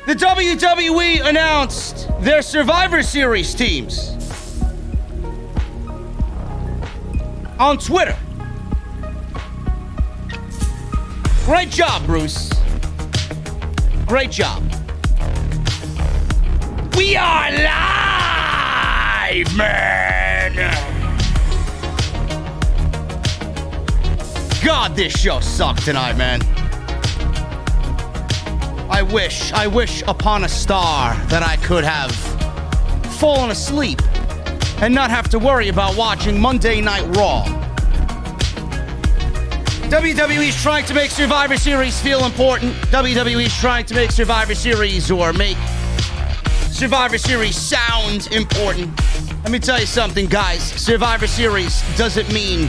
The WWE announced their Survivor Series teams on Twitter. Great job, Bruce. Great job. We are live, man. God, this show sucked tonight, man. I wish upon a star that I could have fallen asleep and not have to worry about watching Monday Night Raw. WWE's trying to make Survivor Series feel important. WWE's trying to make Survivor Series or make Survivor Series sound important. Let me tell you something, guys. Survivor Series doesn't mean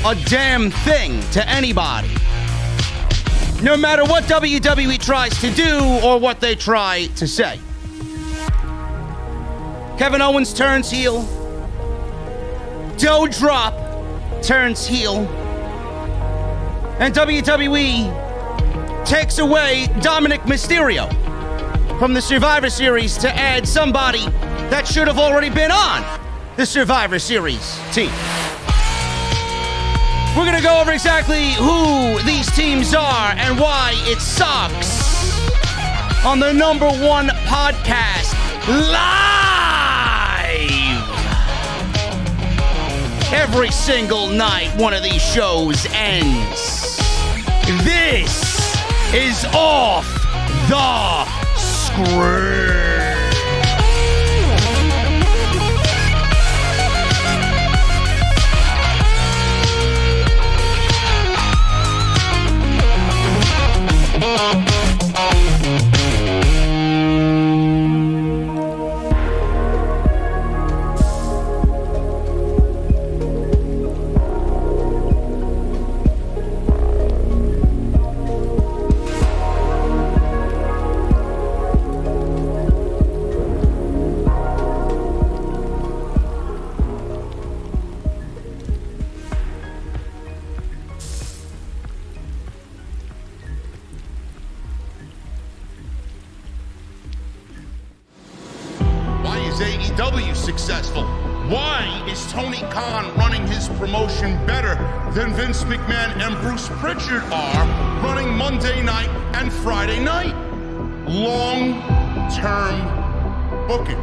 a damn thing to anybody. No matter what WWE tries to do or what they try to say. Kevin Owens turns heel. Doudrop turns heel. And WWE takes away Dominik Mysterio from the Survivor Series to add somebody that should have already been on the Survivor Series team. We're going to go over exactly who these teams are and why it sucks on the #1 podcast live. Every single night one of these shows ends. This is Off the Script. Successful? Why is Tony Khan running his promotion better than Vince McMahon and Bruce Pritchard are running Monday night and Friday night? Long-term booking.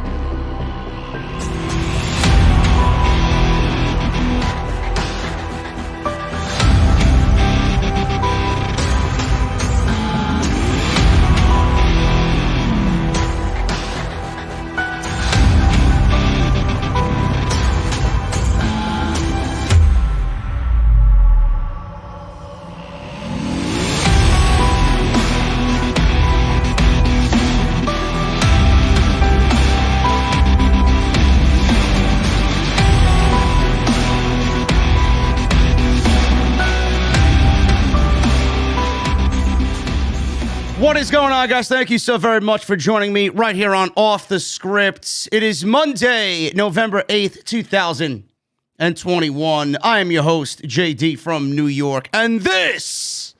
What is going on, guys? Thank you so very much for joining me right here on Off the Script. It is Monday, November 8th, 2021. I am your host, JD from New York, and this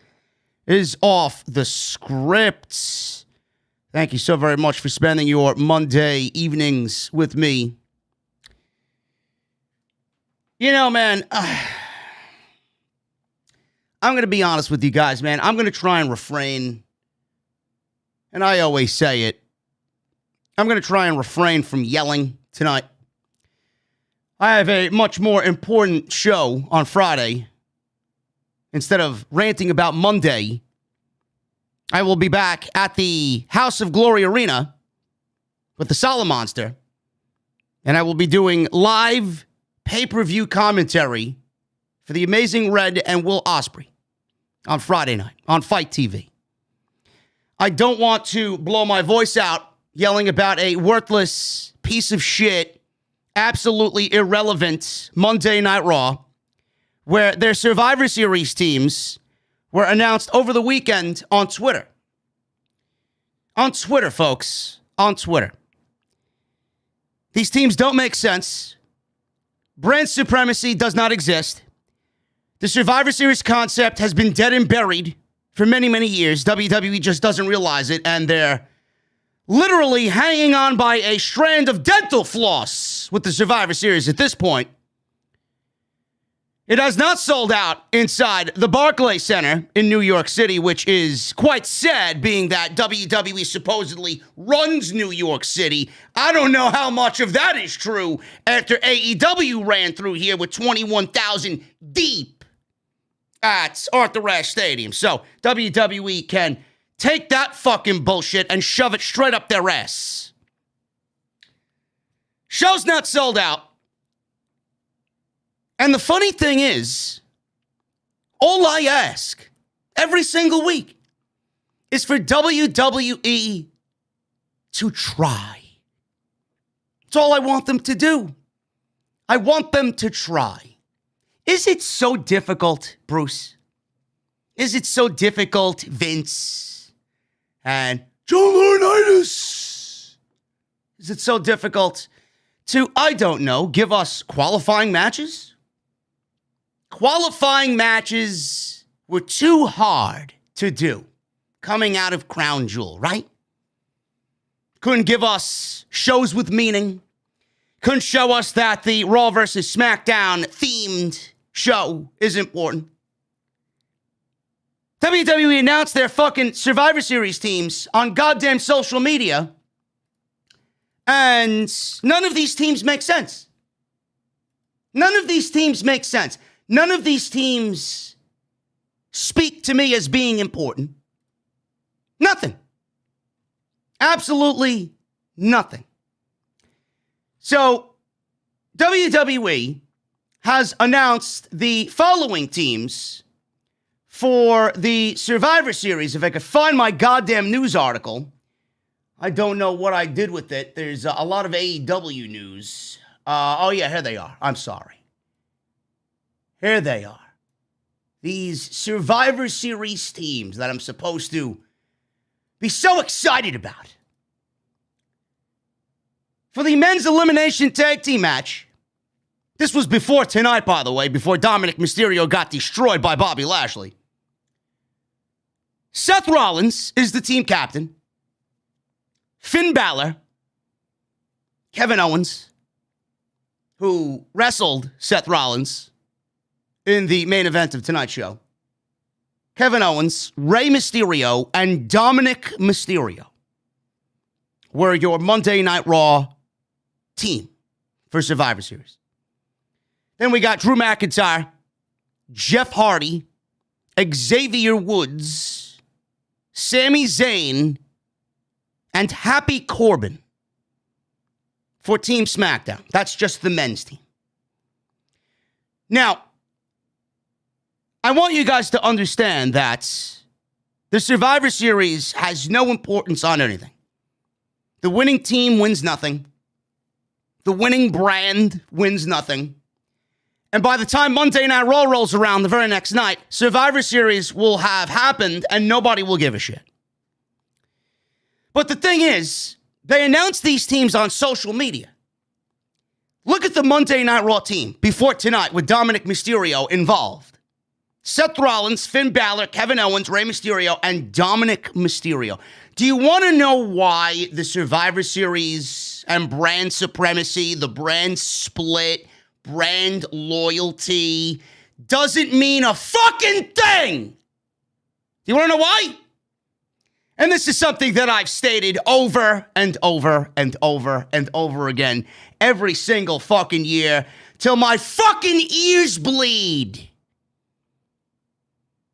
is Off the Script. Thank you so very much for spending your Monday evenings with me. You know, man, I'm going to be honest with you guys, man. I'm going to try and refrain. And I always say it, I'm going to try and refrain from yelling tonight. I have a much more important show on Friday. Instead of ranting about Monday, I will be back at the House of Glory Arena with the Solid Monster. And I will be doing live pay-per-view commentary for the Amazing Red and Will Ospreay on Friday night on Fight TV. I don't want to blow my voice out yelling about a worthless piece of shit, absolutely irrelevant Monday Night Raw, where their Survivor Series teams were announced over the weekend on Twitter. On Twitter, folks. On Twitter. These teams don't make sense. Brand supremacy does not exist. The Survivor Series concept has been dead and buried for many, many years. WWE just doesn't realize it, and their literally hanging on by a strand of dental floss with the Survivor Series at this point. It has not sold out inside the Barclays Center in New York City, which is quite sad, being that WWE supposedly runs New York City. I don't know how much of that is true after AEW ran through here with 21,000 deep at Arthur Ashe Stadium. So WWE can take that fucking bullshit and shove it straight up their ass. Show's not sold out. And the funny thing is, all I ask every single week is for WWE to try. That's all I want them to do. I want them to try. Is it so difficult, Bruce? Is it so difficult, Vince? And John Laurinaitis? Is it so difficult to, I don't know, give us qualifying matches? Qualifying matches were too hard to do coming out of Crown Jewel, right? Couldn't give us shows with meaning. Couldn't show us that the Raw versus SmackDown themed show is important. WWE announced their fucking Survivor Series teams on goddamn social media, and none of these teams make sense. None of these teams make sense. None of these teams speak to me as being important. Nothing. Absolutely nothing. So, WWE has announced the following teams for the Survivor Series. If I could find my goddamn news article. I don't know what I did with it. There's a lot of AEW news. Oh, yeah, here they are. I'm sorry. Here they are. These Survivor Series teams that I'm supposed to be so excited about. For the men's elimination tag team match, this was before tonight, by the way, before Dominik Mysterio got destroyed by Bobby Lashley. Seth Rollins is the team captain. Finn Balor, Kevin Owens, who wrestled Seth Rollins in the main event of tonight's show. Kevin Owens, Rey Mysterio, and Dominik Mysterio were your Monday Night Raw team for Survivor Series. Then we got Drew McIntyre, Jeff Hardy, Xavier Woods, Sami Zayn, and Happy Corbin for Team SmackDown. That's just the men's team. Now, I want you guys to understand that the Survivor Series has no importance on anything. The winning team wins nothing. The winning brand wins nothing. And by the time Monday Night Raw rolls around the very next night, Survivor Series will have happened and nobody will give a shit. But the thing is, they announced these teams on social media. Look at the Monday Night Raw team before tonight with Dominik Mysterio involved. Seth Rollins, Finn Balor, Kevin Owens, Rey Mysterio, and Dominik Mysterio. Do you want to know why the Survivor Series and brand supremacy, the brand split, brand loyalty doesn't mean a fucking thing? Do you want to know why? And this is something that I've stated over and over and over and over again every single fucking year till my fucking ears bleed.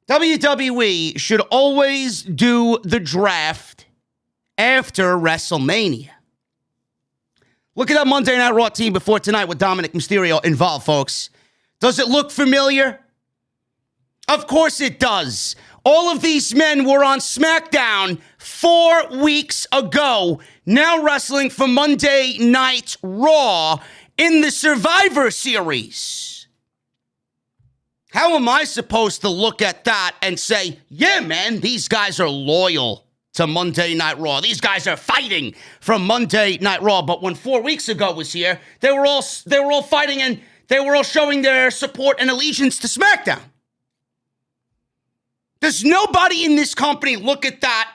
WWE should always do the draft after WrestleMania. Look at that Monday Night Raw team before tonight with Dominik Mysterio involved, folks. Does it look familiar? Of course it does. All of these men were on SmackDown 4 weeks ago, now wrestling for Monday Night Raw in the Survivor Series. How am I supposed to look at that and say, yeah, man, these guys are loyal to Monday Night Raw. These guys are fighting from Monday Night Raw. But when 4 weeks ago was here, they were all fighting and they were all showing their support and allegiance to SmackDown. Does nobody in this company look at that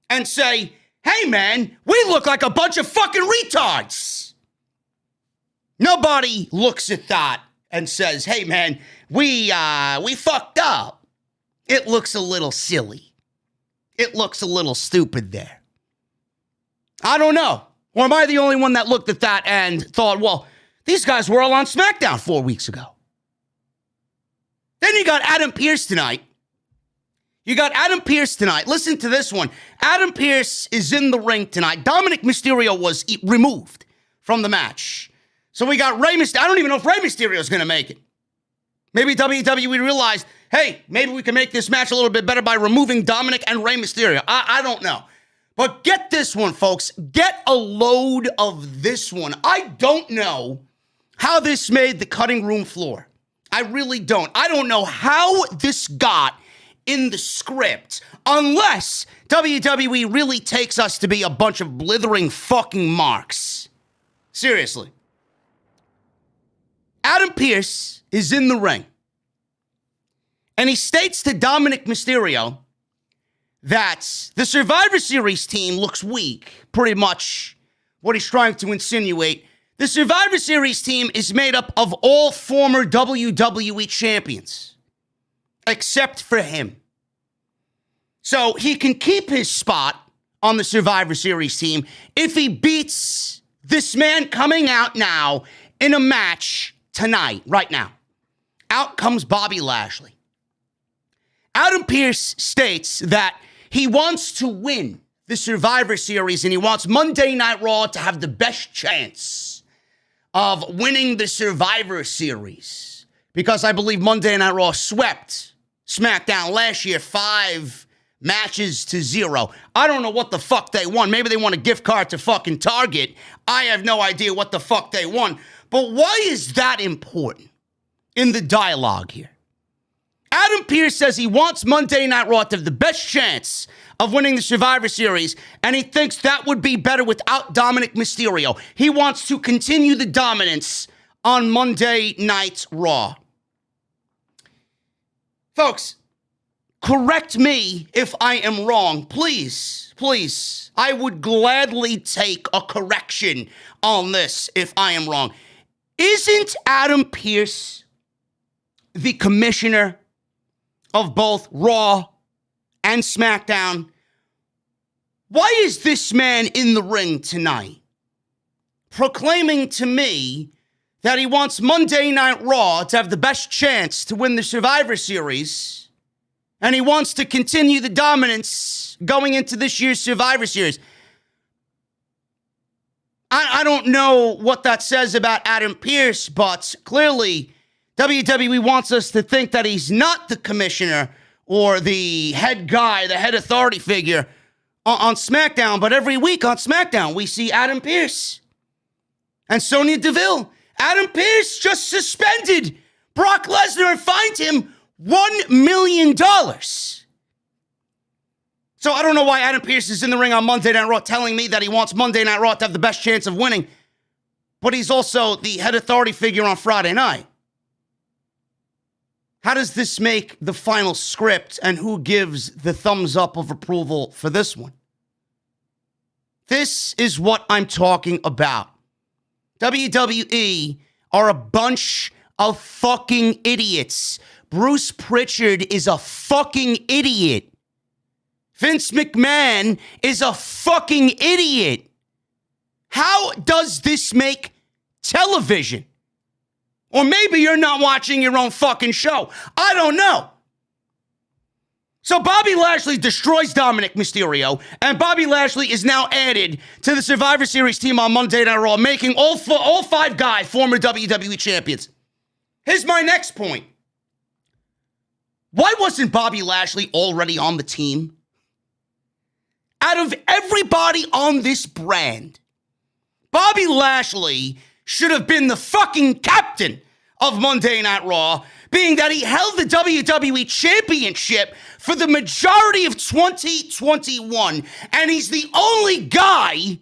and say, hey, man, we look like a bunch of fucking retards. Nobody looks at that and says, hey, man, we fucked up. It looks a little silly. It looks a little stupid there. I don't know. Or am I the only one that looked at that and thought, well, these guys were all on SmackDown 4 weeks ago. Then you got Adam Pearce tonight. Listen to this one. Adam Pearce is in the ring tonight. Dominik Mysterio was removed from the match. So we got Rey Mysterio. I don't even know if Rey Mysterio is going to make it. Maybe WWE realized, hey, maybe we can make this match a little bit better by removing Dominik and Rey Mysterio. I don't know. But get this one, folks. Get a load of this one. I don't know how this made the cutting room floor. I really don't. I don't know how this got in the script unless WWE really takes us to be a bunch of blithering fucking marks. Seriously. Adam Pearce is in the ring. And he states to Dominik Mysterio that the Survivor Series team looks weak. Pretty much what he's trying to insinuate. The Survivor Series team is made up of all former WWE champions, except for him. So he can keep his spot on the Survivor Series team if he beats this man coming out now in a match tonight, right now. Out comes Bobby Lashley. Adam Pearce states that he wants to win the Survivor Series and he wants Monday Night Raw to have the best chance of winning the Survivor Series. Because I believe Monday Night Raw swept SmackDown last year 5 matches to 0. I don't know what the fuck they won. Maybe they won a gift card to fucking Target. I have no idea what the fuck they won. But why is that important in the dialogue here? Adam Pearce says he wants Monday Night Raw to have the best chance of winning the Survivor Series, and he thinks that would be better without Dominik Mysterio. He wants to continue the dominance on Monday Night Raw. Folks, correct me if I am wrong. Please, please. I would gladly take a correction on this if I am wrong. Isn't Adam Pearce the commissioner of both Raw and SmackDown? Why is this man in the ring tonight proclaiming to me that he wants Monday Night Raw to have the best chance to win the Survivor Series and he wants to continue the dominance going into this year's Survivor Series? I don't know what that says about Adam Pearce, but clearly WWE wants us to think that he's not the commissioner or the head guy, the head authority figure on SmackDown. But every week on SmackDown, we see Adam Pearce and Sonya Deville. Adam Pearce just suspended Brock Lesnar and fined him $1 million. So I don't know why Adam Pearce is in the ring on Monday Night Raw telling me that he wants Monday Night Raw to have the best chance of winning, but he's also the head authority figure on Friday night. How does this make the final script, and who gives the thumbs up of approval for this one? This is what I'm talking about. WWE are a bunch of fucking idiots. Bruce Pritchard is a fucking idiot. Vince McMahon is a fucking idiot. How does this make television? Or maybe you're not watching your own fucking show. I don't know. So Bobby Lashley destroys Dominik Mysterio, and Bobby Lashley is now added to the Survivor Series team on Monday Night Raw, making all 5 guys former WWE champions. Here's my next point. Why wasn't Bobby Lashley already on the team? Out of everybody on this brand, Bobby Lashley should have been the fucking captain of Monday Night Raw, being that he held the WWE Championship for the majority of 2021, and he's the only guy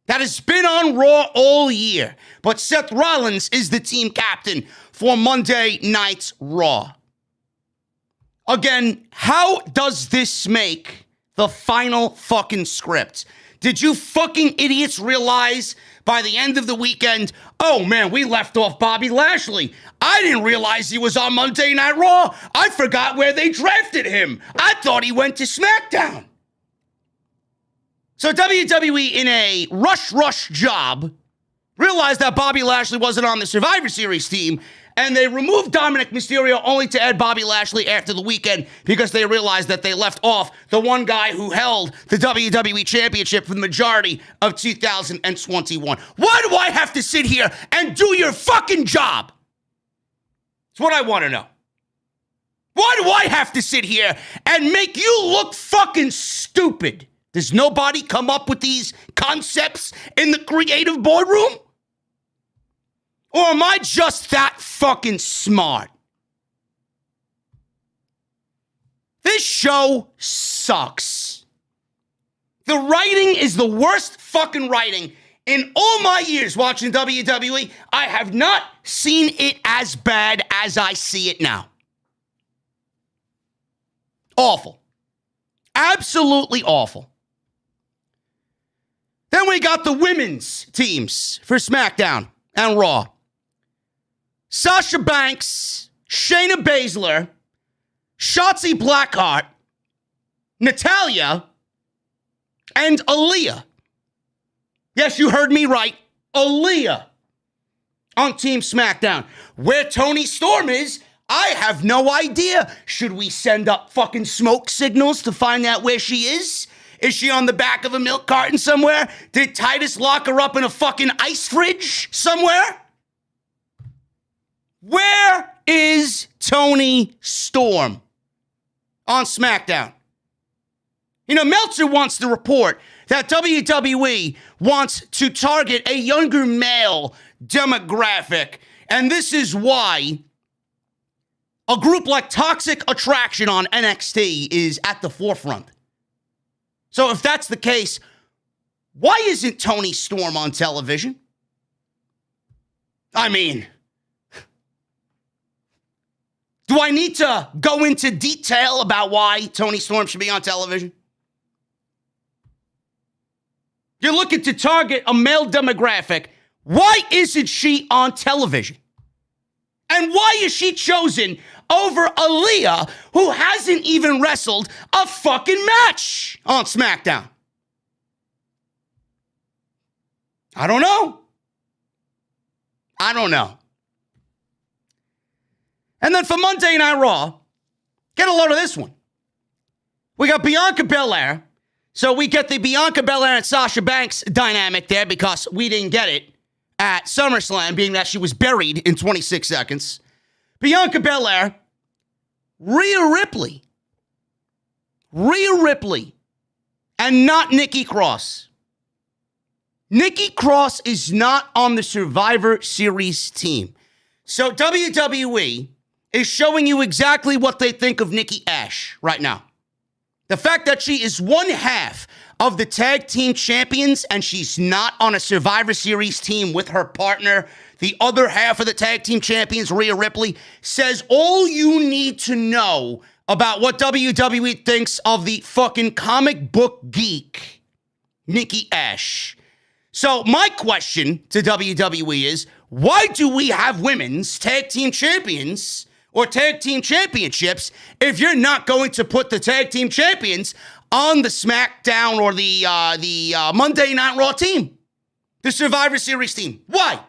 that has been on Raw all year. But Seth Rollins is the team captain for Monday Night Raw. Again, how does this make The final fucking script. Did you fucking idiots realize by the end of the weekend, oh man, we left off Bobby Lashley. I didn't realize he was on Monday Night Raw. I forgot where they drafted him. I thought he went to SmackDown. So WWE, in a rush job, realized that Bobby Lashley wasn't on the Survivor Series team, and they removed Dominik Mysterio only to add Bobby Lashley after the weekend because they realized that they left off the one guy who held the WWE Championship for the majority of 2021. Why do I have to sit here and do your fucking job? That's what I want to know. Why do I have to sit here and make you look fucking stupid? Does nobody come up with these concepts in the creative boardroom? Or am I just that fucking smart? This show sucks. The writing is the worst fucking writing. In all my years watching WWE, I have not seen it as bad as I see it now. Awful. Absolutely awful. Then we got the women's teams for SmackDown and Raw. Sasha Banks, Shayna Baszler, Shotzi Blackheart, Natalya, and Aaliyah. Yes, you heard me right. Aaliyah on Team SmackDown. Where Toni Storm is, I have no idea. Should we send up fucking smoke signals to find out where she is? Is she on the back of a milk carton somewhere? Did Titus lock her up in a fucking ice fridge somewhere? Where is Toni Storm on SmackDown? You know, Meltzer wants to report that WWE wants to target a younger male demographic, and this is why a group like Toxic Attraction on NXT is at the forefront. So if that's the case, why isn't Toni Storm on television? I mean, do I need to go into detail about why Toni Storm should be on television? You're looking to target a male demographic. Why isn't she on television? And why is she chosen over Aaliyah, who hasn't even wrestled a fucking match on SmackDown? I don't know. And then for Monday Night Raw, get a load of this one. We got Bianca Belair. So we get the Bianca Belair and Sasha Banks dynamic there because we didn't get it at SummerSlam, being that she was buried in 26 seconds. Bianca Belair, Rhea Ripley, and not Nikki Cross. Nikki Cross is not on the Survivor Series team. So WWE is showing you exactly what they think of Nikki Ash right now. The fact that she is one half of the tag team champions and she's not on a Survivor Series team with her partner, the other half of the tag team champions, Rhea Ripley, says all you need to know about what WWE thinks of the fucking comic book geek, Nikki Ash. So my question to WWE is, why do we have women's tag team champions or tag team championships if you're not going to put the tag team champions on the SmackDown or the Monday Night Raw team, the Survivor Series team? Why?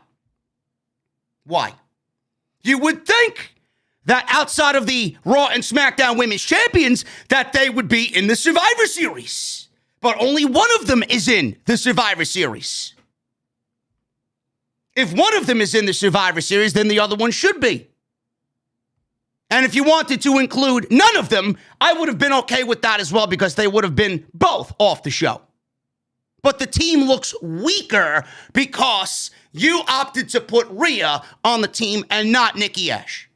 You would think that outside of the Raw and SmackDown Women's Champions, that they would be in the Survivor Series. But only one of them is in the Survivor Series. If one of them is in the Survivor Series, then the other one should be. And if you wanted to include none of them, I would have been okay with that as well because they would have been both off the show. But the team looks weaker because you opted to put Rhea on the team and not Nikki Ash.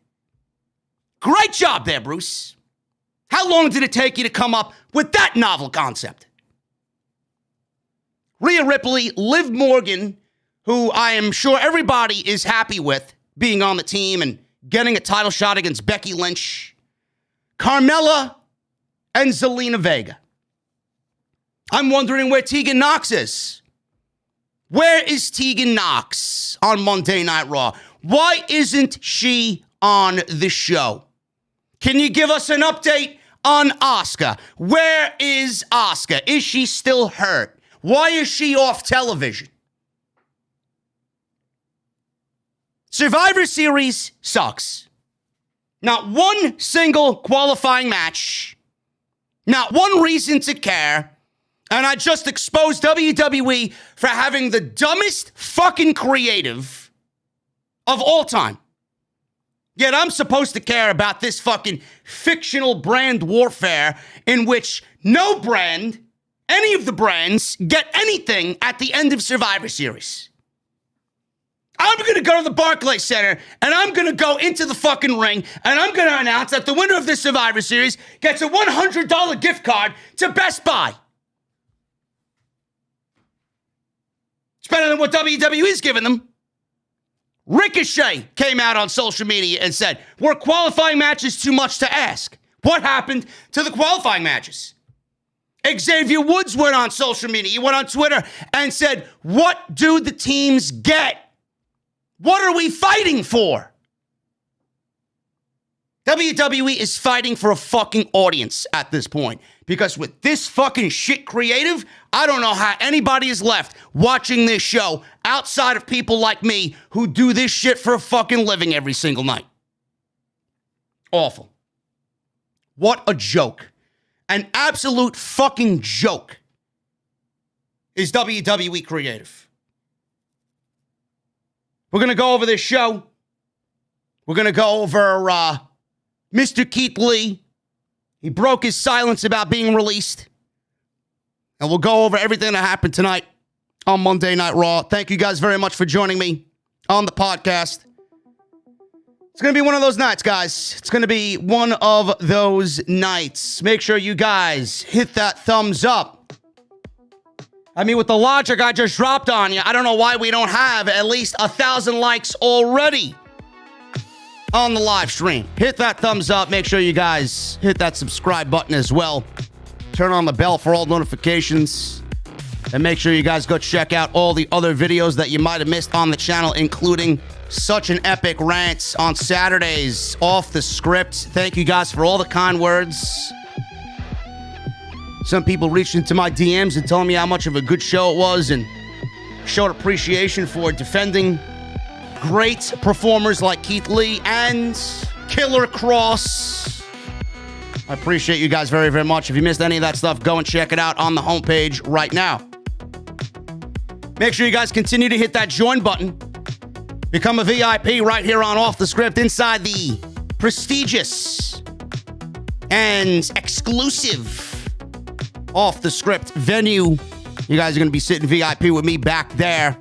Great job there, Bruce. How long did it take you to come up with that novel concept? Rhea Ripley, Liv Morgan, who I am sure everybody is happy with being on the team and getting a title shot against Becky Lynch, Carmella, and Zelina Vega. I'm wondering where Tegan Nox is. Where is Tegan Nox on Monday Night Raw? Why isn't she on the show? Can you give us an update on Asuka? Where is Asuka? Is she still hurt? Why is she off television? Survivor Series sucks. Not one single qualifying match. Not one reason to care. And I just exposed WWE for having the dumbest fucking creative of all time. Yet I'm supposed to care about this fucking fictional brand warfare in which no brand, any of the brands, get anything at the end of Survivor Series. I'm going to go to the Barclays Center, and I'm going to go into the fucking ring, and I'm going to announce that the winner of this Survivor Series gets a $100 gift card to Best Buy. It's better than what WWE's giving them. Ricochet came out on social media and said, were qualifying matches too much to ask? What happened to the qualifying matches? Xavier Woods went on social media. He went on Twitter and said, what do the teams get? What are we fighting for? WWE is fighting for a fucking audience at this point. Because with this fucking shit creative, I don't know how anybody is left watching this show outside of people like me who do this shit for a fucking living every single night. Awful. What a joke. An absolute fucking joke is WWE creative. We're going to go over this show. We're going to go over Mr. Keith Lee. He broke his silence about being released. And we'll go over everything that happened tonight on Monday Night Raw. Thank you guys very much for joining me on the podcast. It's going to be one of those nights, guys. It's going to be one of those nights. Make sure you guys hit that thumbs up. I mean, with the logic I just dropped on you, I don't know why we don't have at least 1,000 likes already on the live stream. Hit that thumbs up. Make sure you guys hit that subscribe button as well. Turn on the bell for all notifications. And make sure you guys go check out all the other videos that you might have missed on the channel, including Such an Epic Rant on Saturdays, Off the Script. Thank you guys for all the kind words. Some people reached into my DMs and telling me how much of a good show it was and showed appreciation for defending great performers like Keith Lee and Killer Cross. I appreciate you guys very, very much. If you missed any of that stuff, go and check it out on the homepage right now. Make sure you guys continue to hit that join button. Become a VIP right here on Off the Script inside the prestigious and exclusive Off the Script venue. You guys are going to be sitting VIP with me back there.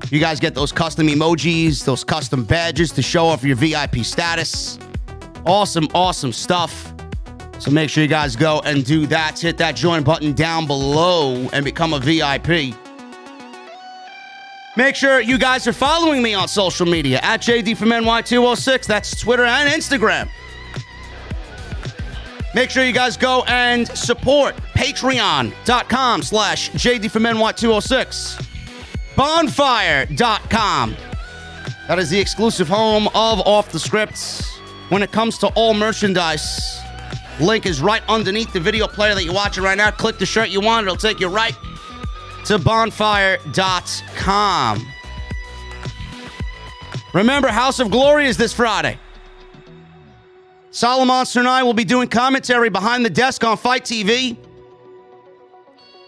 You guys get those custom emojis, those custom badges to show off your VIP status. Awesome, awesome stuff. So make sure you guys go and do that. Hit that join button down below and become a VIP. Make sure you guys are following me on social media at JDfromNY206. That's Twitter and Instagram. Make sure you guys go and support patreon.com/JDfromNY206. Bonfire.com. That is the exclusive home of Off the Scripts. When it comes to all merchandise, link is right underneath the video player that you're watching right now. Click the shirt you want. It'll take you right to bonfire.com. Remember, House of Glory is this Friday. Solomon and I will be doing commentary behind the desk on Fight TV.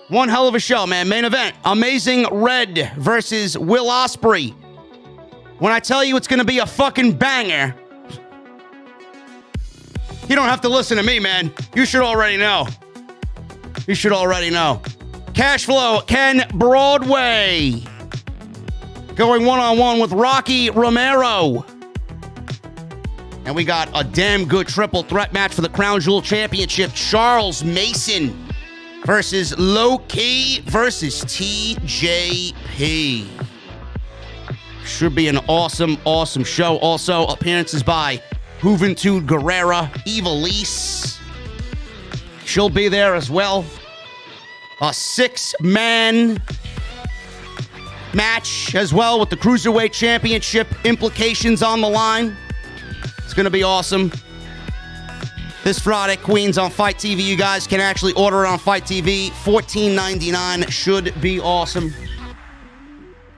One hell of a show, man. Main event, Amazing Red versus Will Ospreay. When I tell you it's going to be a fucking banger, you don't have to listen to me, man. You should already know. You should already know. Cashflow, Ken Broadway. Going one-on-one with Rocky Romero. And we got a damn good triple threat match for the Crown Jewel Championship. Charles Mason versus Low-Key versus TJP. Should be an awesome, awesome show. Also, appearances by Juventud Guerrera, Ivelisse. She'll be there as well. a 6-man match as well with the Cruiserweight Championship implications on the line. It's going to be awesome. This Friday, Queens on Fight TV. You guys can actually order it on Fight TV. $14.99 should be awesome.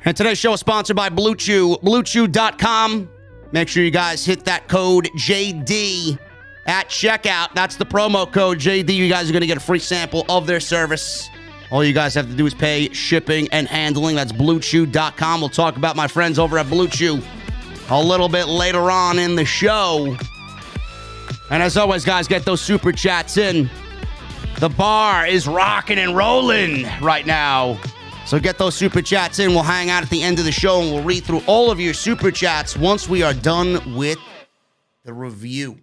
And today's show is sponsored by Blue Chew. BlueChew.com. Make sure you guys hit that code JD at checkout. That's the promo code JD. You guys are going to get a free sample of their service. All you guys have to do is pay shipping and handling. That's BlueChew.com. We'll talk about my friends over at Blue Chew a little bit later on in the show. And as always, guys, get those super chats in. The bar is rocking and rolling right now. So get those super chats in. We'll hang out at the end of the show and we'll read through all of your super chats once we are done with the review.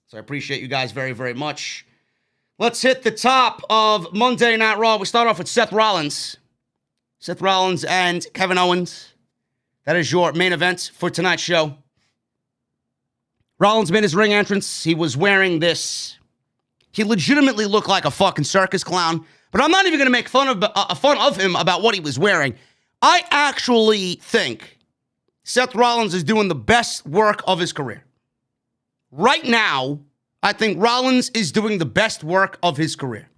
So I appreciate you guys very, very much. Let's hit the top of Monday Night Raw. We start off with Seth Rollins. Seth Rollins and Kevin Owens. That is your main event for tonight's show. Rollins made his ring entrance. He was wearing this. He legitimately looked like a fucking circus clown. But I'm not even going to make fun of him about what he was wearing. I actually think Seth Rollins is doing the best work of his career. Right now, I think Rollins is doing the best work of his career.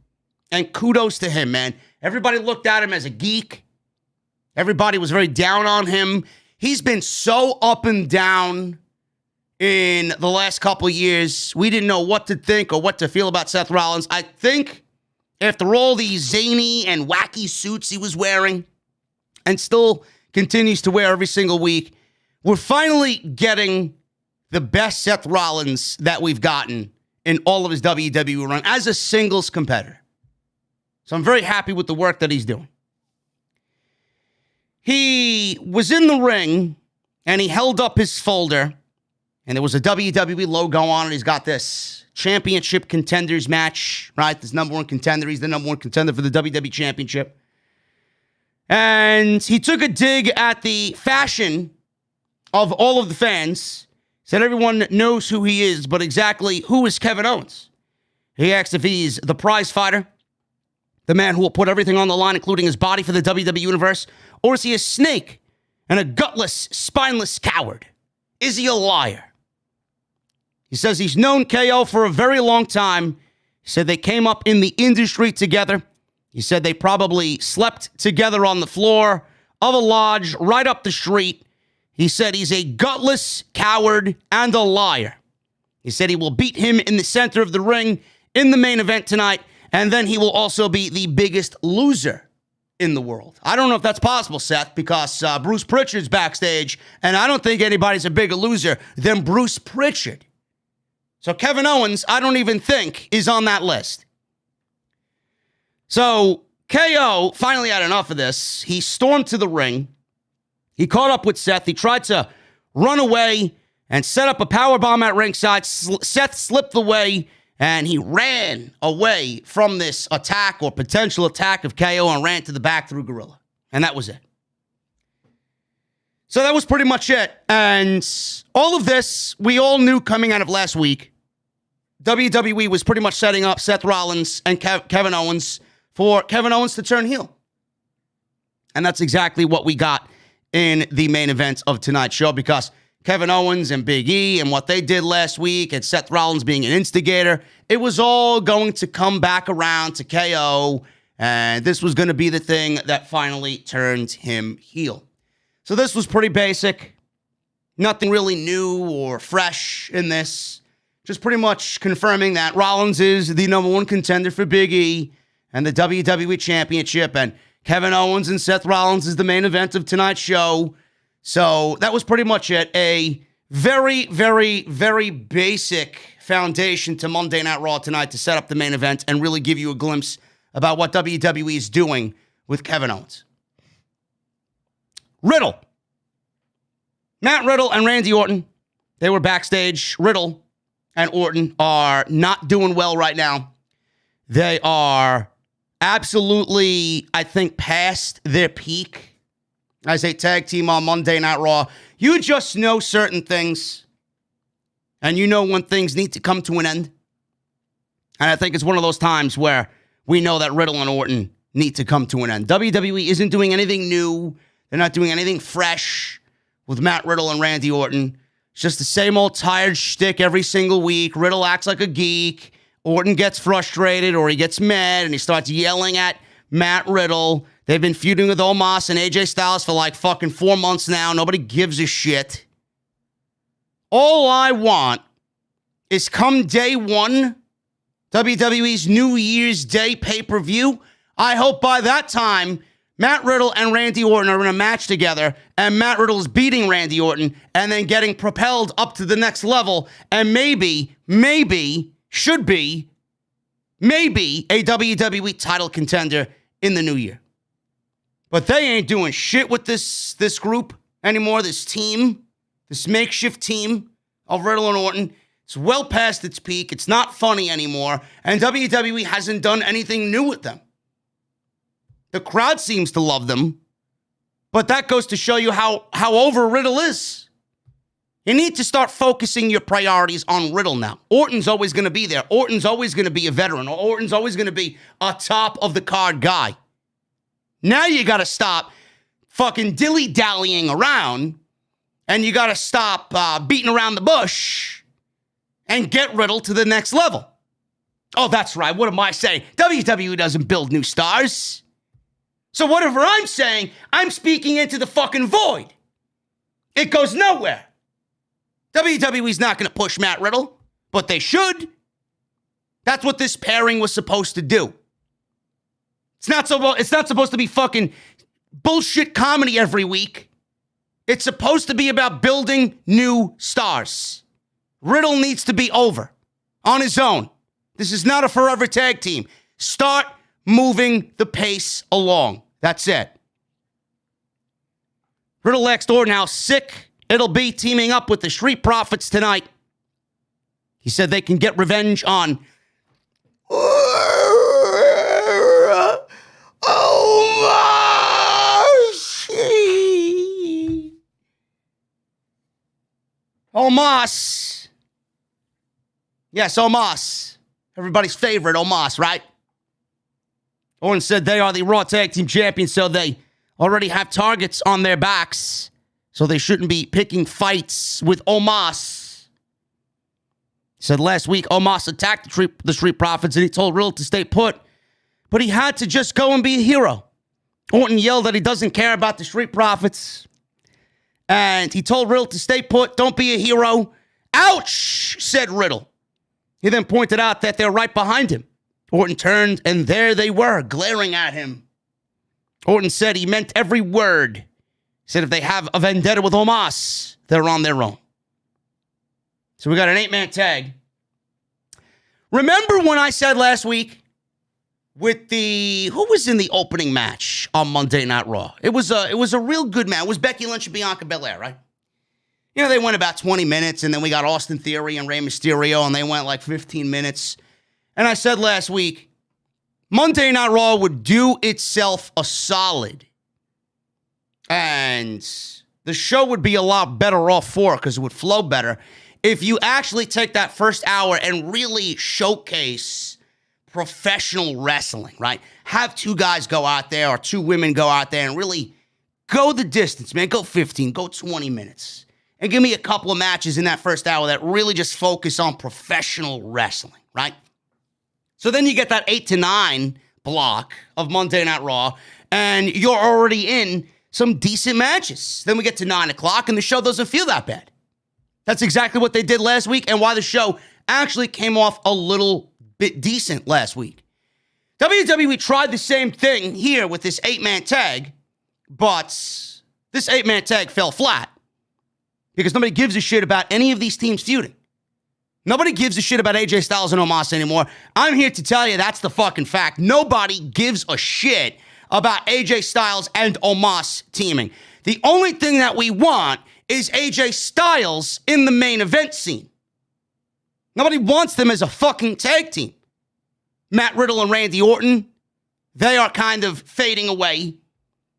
And kudos to him, man. Everybody looked at him as a geek. Everybody was very down on him. He's been so up and down in the last couple of years. We didn't know what to think or what to feel about Seth Rollins. I think after all these zany and wacky suits he was wearing and still continues to wear every single week, we're finally getting the best Seth Rollins that we've gotten in all of his WWE run as a singles competitor. So I'm very happy with the work that he's doing. He was in the ring and he held up his folder and there was a WWE logo on it. He's got this championship contenders match, right? This number one contender. He's the number one contender for the WWE Championship. And he took a dig at the fashion of all of the fans. Said everyone knows who he is, but exactly who is Kevin Owens? He asked if he's the prize fighter, the man who will put everything on the line, including his body for the WWE Universe, or is he a snake and a gutless, spineless coward? Is he a liar? He says he's known KO for a very long time. He said they came up in the industry together. He said they probably slept together on the floor of a lodge right up the street. He said he's a gutless coward and a liar. He said he will beat him in the center of the ring in the main event tonight, and then he will also be the biggest loser in the world. I don't know if that's possible, Seth, because Bruce Pritchard's backstage, and I don't think anybody's a bigger loser than Bruce Pritchard. So Kevin Owens, I don't even think, is on that list. So KO finally had enough of this. He stormed to the ring. He caught up with Seth. He tried to run away and set up a powerbomb at ringside. Seth slipped away, and he ran away from this attack or potential attack of KO and ran to the back through Gorilla. And that was it. So that was pretty much it. And all of this, we all knew coming out of last week. WWE was pretty much setting up Seth Rollins and Kevin Owens for Kevin Owens to turn heel. And that's exactly what we got in the main event of tonight's show, because Kevin Owens and Big E and what they did last week and Seth Rollins being an instigator, it was all going to come back around to KO, and this was going to be the thing that finally turned him heel. So this was pretty basic. Nothing really new or fresh in this. Just pretty much confirming that Rollins is the number one contender for Big E and the WWE Championship, and Kevin Owens and Seth Rollins is the main event of tonight's show. So that was pretty much it. A very, very, very basic foundation to Monday Night Raw tonight to set up the main event and really give you a glimpse about what WWE is doing with Kevin Owens. Riddle. Matt Riddle and Randy Orton, they were backstage. Riddle and Orton are not doing well right now. They are absolutely, I think, past their peak as a tag team on Monday Night Raw. You just know certain things, and you know when things need to come to an end. And I think it's one of those times where we know that Riddle and Orton need to come to an end. WWE isn't doing anything new. They're not doing anything fresh with Matt Riddle and Randy Orton. It's just the same old tired shtick every single week. Riddle acts like a geek. Orton gets frustrated or he gets mad and he starts yelling at Matt Riddle. They've been feuding with Omos and AJ Styles for like fucking 4 months now. Nobody gives a shit. All I want is come day one, WWE's New Year's Day pay-per-view, I hope by that time, Matt Riddle and Randy Orton are in a match together, and Matt Riddle is beating Randy Orton and then getting propelled up to the next level, and maybe, should be, maybe a WWE title contender in the new year. But they ain't doing shit with this group anymore, this team, this makeshift team of Riddle and Orton. It's well past its peak. It's not funny anymore. And WWE hasn't done anything new with them. The crowd seems to love them. But that goes to show you how over Riddle is. You need to start focusing your priorities on Riddle now. Orton's always going to be there. Orton's always going to be a veteran. Orton's always going to be a top-of-the-card guy. Now you got to stop fucking dilly-dallying around, and you got to stop beating around the bush and get Riddle to the next level. Oh, that's right. What am I saying? WWE doesn't build new stars. So whatever I'm saying, I'm speaking into the fucking void. It goes nowhere. WWE's not going to push Matt Riddle, but they should. That's what this pairing was supposed to do. It's not supposed to be fucking bullshit comedy every week. It's supposed to be about building new stars. Riddle needs to be over on his own. This is not a forever tag team. Start moving the pace along. That's it. Riddle asked Orton how sick it'll be teaming up with the Street Profits tonight. He said they can get revenge on Omos. Yes, Omos. Everybody's favorite, Omos, right? Orton said they are the Raw Tag Team Champions, so they already have targets on their backs, so they shouldn't be picking fights with Omos. He said last week, Omos attacked the Street Profits, and he told Riddle to stay put, but he had to just go and be a hero. Orton yelled that he doesn't care about the Street Profits, and he told Riddle to stay put, don't be a hero. Ouch, said Riddle. He then pointed out that they're right behind him. Orton turned, and there they were, glaring at him. Orton said he meant every word. He said if they have a vendetta with Omos, they're on their own. So we got an 8-man tag. Remember when I said last week with who was in the opening match on Monday Night Raw? It was a real good match. It was Becky Lynch and Bianca Belair, right? You know, they went about 20 minutes, and then we got Austin Theory and Rey Mysterio, and they went like 15 minutes. And I said last week, Monday Night Raw would do itself a solid. And the show would be a lot better off for it because it would flow better if you actually take that first hour and really showcase professional wrestling, right? Have two guys go out there or two women go out there and really go the distance, man. Go 15, go 20 minutes. And give me a couple of matches in that first hour that really just focus on professional wrestling, right? So then you get that 8 to 9 block of Monday Night Raw, and you're already in some decent matches. Then we get to 9 o'clock, and the show doesn't feel that bad. That's exactly what they did last week, and why the show actually came off a little bit decent last week. WWE tried the same thing here with this 8-man tag, but this 8-man tag fell flat because nobody gives a shit about any of these teams feuding. Nobody gives a shit about AJ Styles and Omos anymore. I'm here to tell you that's the fucking fact. Nobody gives a shit about AJ Styles and Omos teaming. The only thing that we want is AJ Styles in the main event scene. Nobody wants them as a fucking tag team. Matt Riddle and Randy Orton, they are kind of fading away.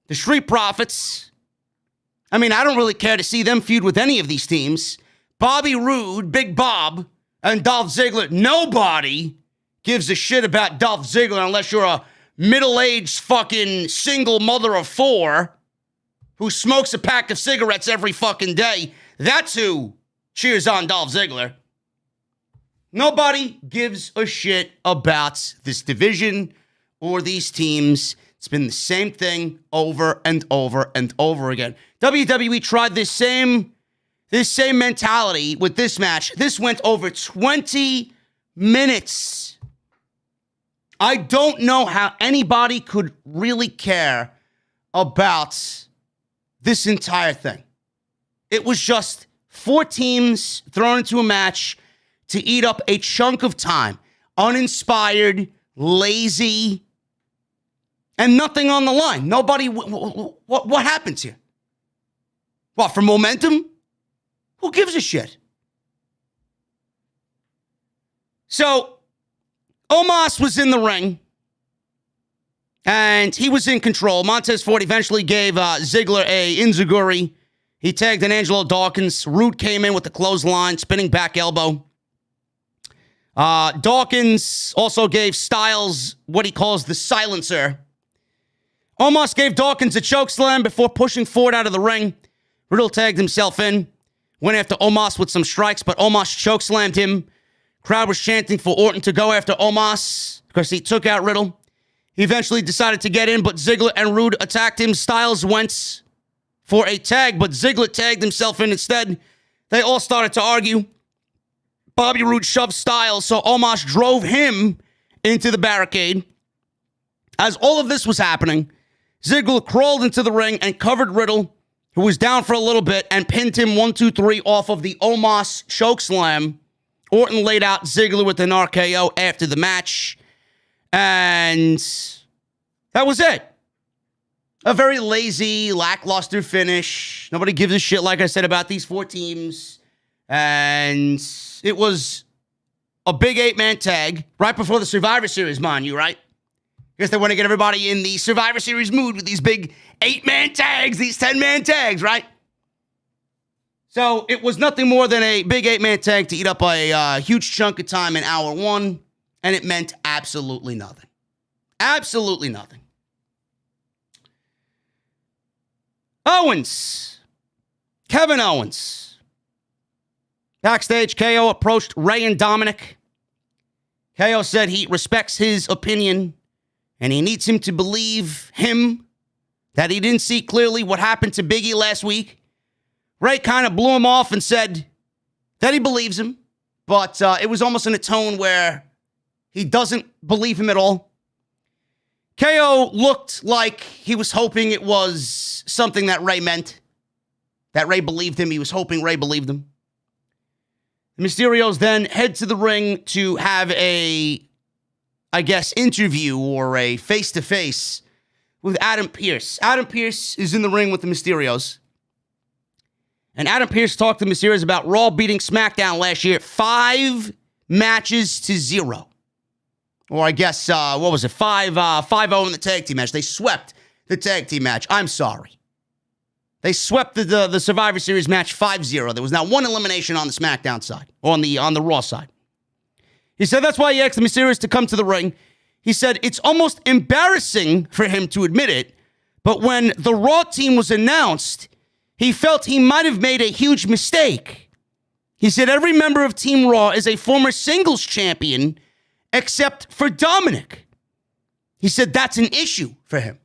The Street Profits, I mean, I don't really care to see them feud with any of these teams. Bobby Roode, Big Bob, and Dolph Ziggler, nobody gives a shit about Dolph Ziggler unless you're a middle-aged fucking single mother of 4 who smokes a pack of cigarettes every fucking day. That's who cheers on Dolph Ziggler. Nobody gives a shit about this division or these teams. It's been the same thing over and over and over again. WWE tried this same mentality with this match. This went over 20 minutes. I don't know how anybody could really care about this entire thing. It was just 4 teams thrown into a match to eat up a chunk of time. Uninspired, lazy, and nothing on the line. Nobody, what happens here? What, for momentum? Who gives a shit? So, Omos was in the ring, and he was in control. Montez Ford eventually gave Ziggler a enziguri. He tagged in Angelo Dawkins. Roode came in with the clothesline, spinning back elbow. Dawkins also gave Styles what he calls the silencer. Omos gave Dawkins a chokeslam before pushing Ford out of the ring. Riddle tagged himself in. Went after Omos with some strikes, but Omos chokeslammed him. Crowd was chanting for Orton to go after Omos because he took out Riddle. He eventually decided to get in, but Ziggler and Roode attacked him. Styles went for a tag, but Ziggler tagged himself in instead. They all started to argue. Bobby Roode shoved Styles, so Omos drove him into the barricade. As all of this was happening, Ziggler crawled into the ring and covered Riddle, who was down for a little bit, and pinned him 1, 2, 3 off of the Omos chokeslam. Orton laid out Ziggler with an RKO after the match. And that was it. A very lazy, lackluster finish. Nobody gives a shit, like I said, about these 4 teams. And it was a big 8-man tag right before the Survivor Series, mind you, right? Because they want to get everybody in the Survivor Series mood with these big 8-man tags, these 10-man tags, right? So it was nothing more than a big 8-man tag to eat up a huge chunk of time in hour 1, and it meant absolutely nothing. Absolutely nothing. Owens. Kevin Owens. Backstage, KO approached Rhea and Dominik. KO said he respects his opinion, and he needs him to believe him, that he didn't see clearly what happened to Big E last week. Rhea kind of blew him off and said that he believes him, but it was almost in a tone where he doesn't believe him at all. KO looked like he was hoping it was something that Rhea meant, that Rhea believed him. He was hoping Rhea believed him. The Mysterios then head to the ring to have a, I guess, interview or a face-to-face with Adam Pearce. Adam Pearce is in the ring with the Mysterios. And Adam Pearce talked to the Mysterios about Raw beating SmackDown last year 5 matches to 0. Or I guess, 5-0 in the tag team match. They swept the tag team match. I'm sorry. They swept the Survivor Series match 5-0. There was not one elimination on the SmackDown side, or on the Raw side. He said that's why he asked the Mysterios to come to the ring. He said it's almost embarrassing for him to admit it, but when the Raw team was announced, he felt he might have made a huge mistake. He said every member of Team Raw is a former singles champion except for Dominik. He said that's an issue for him.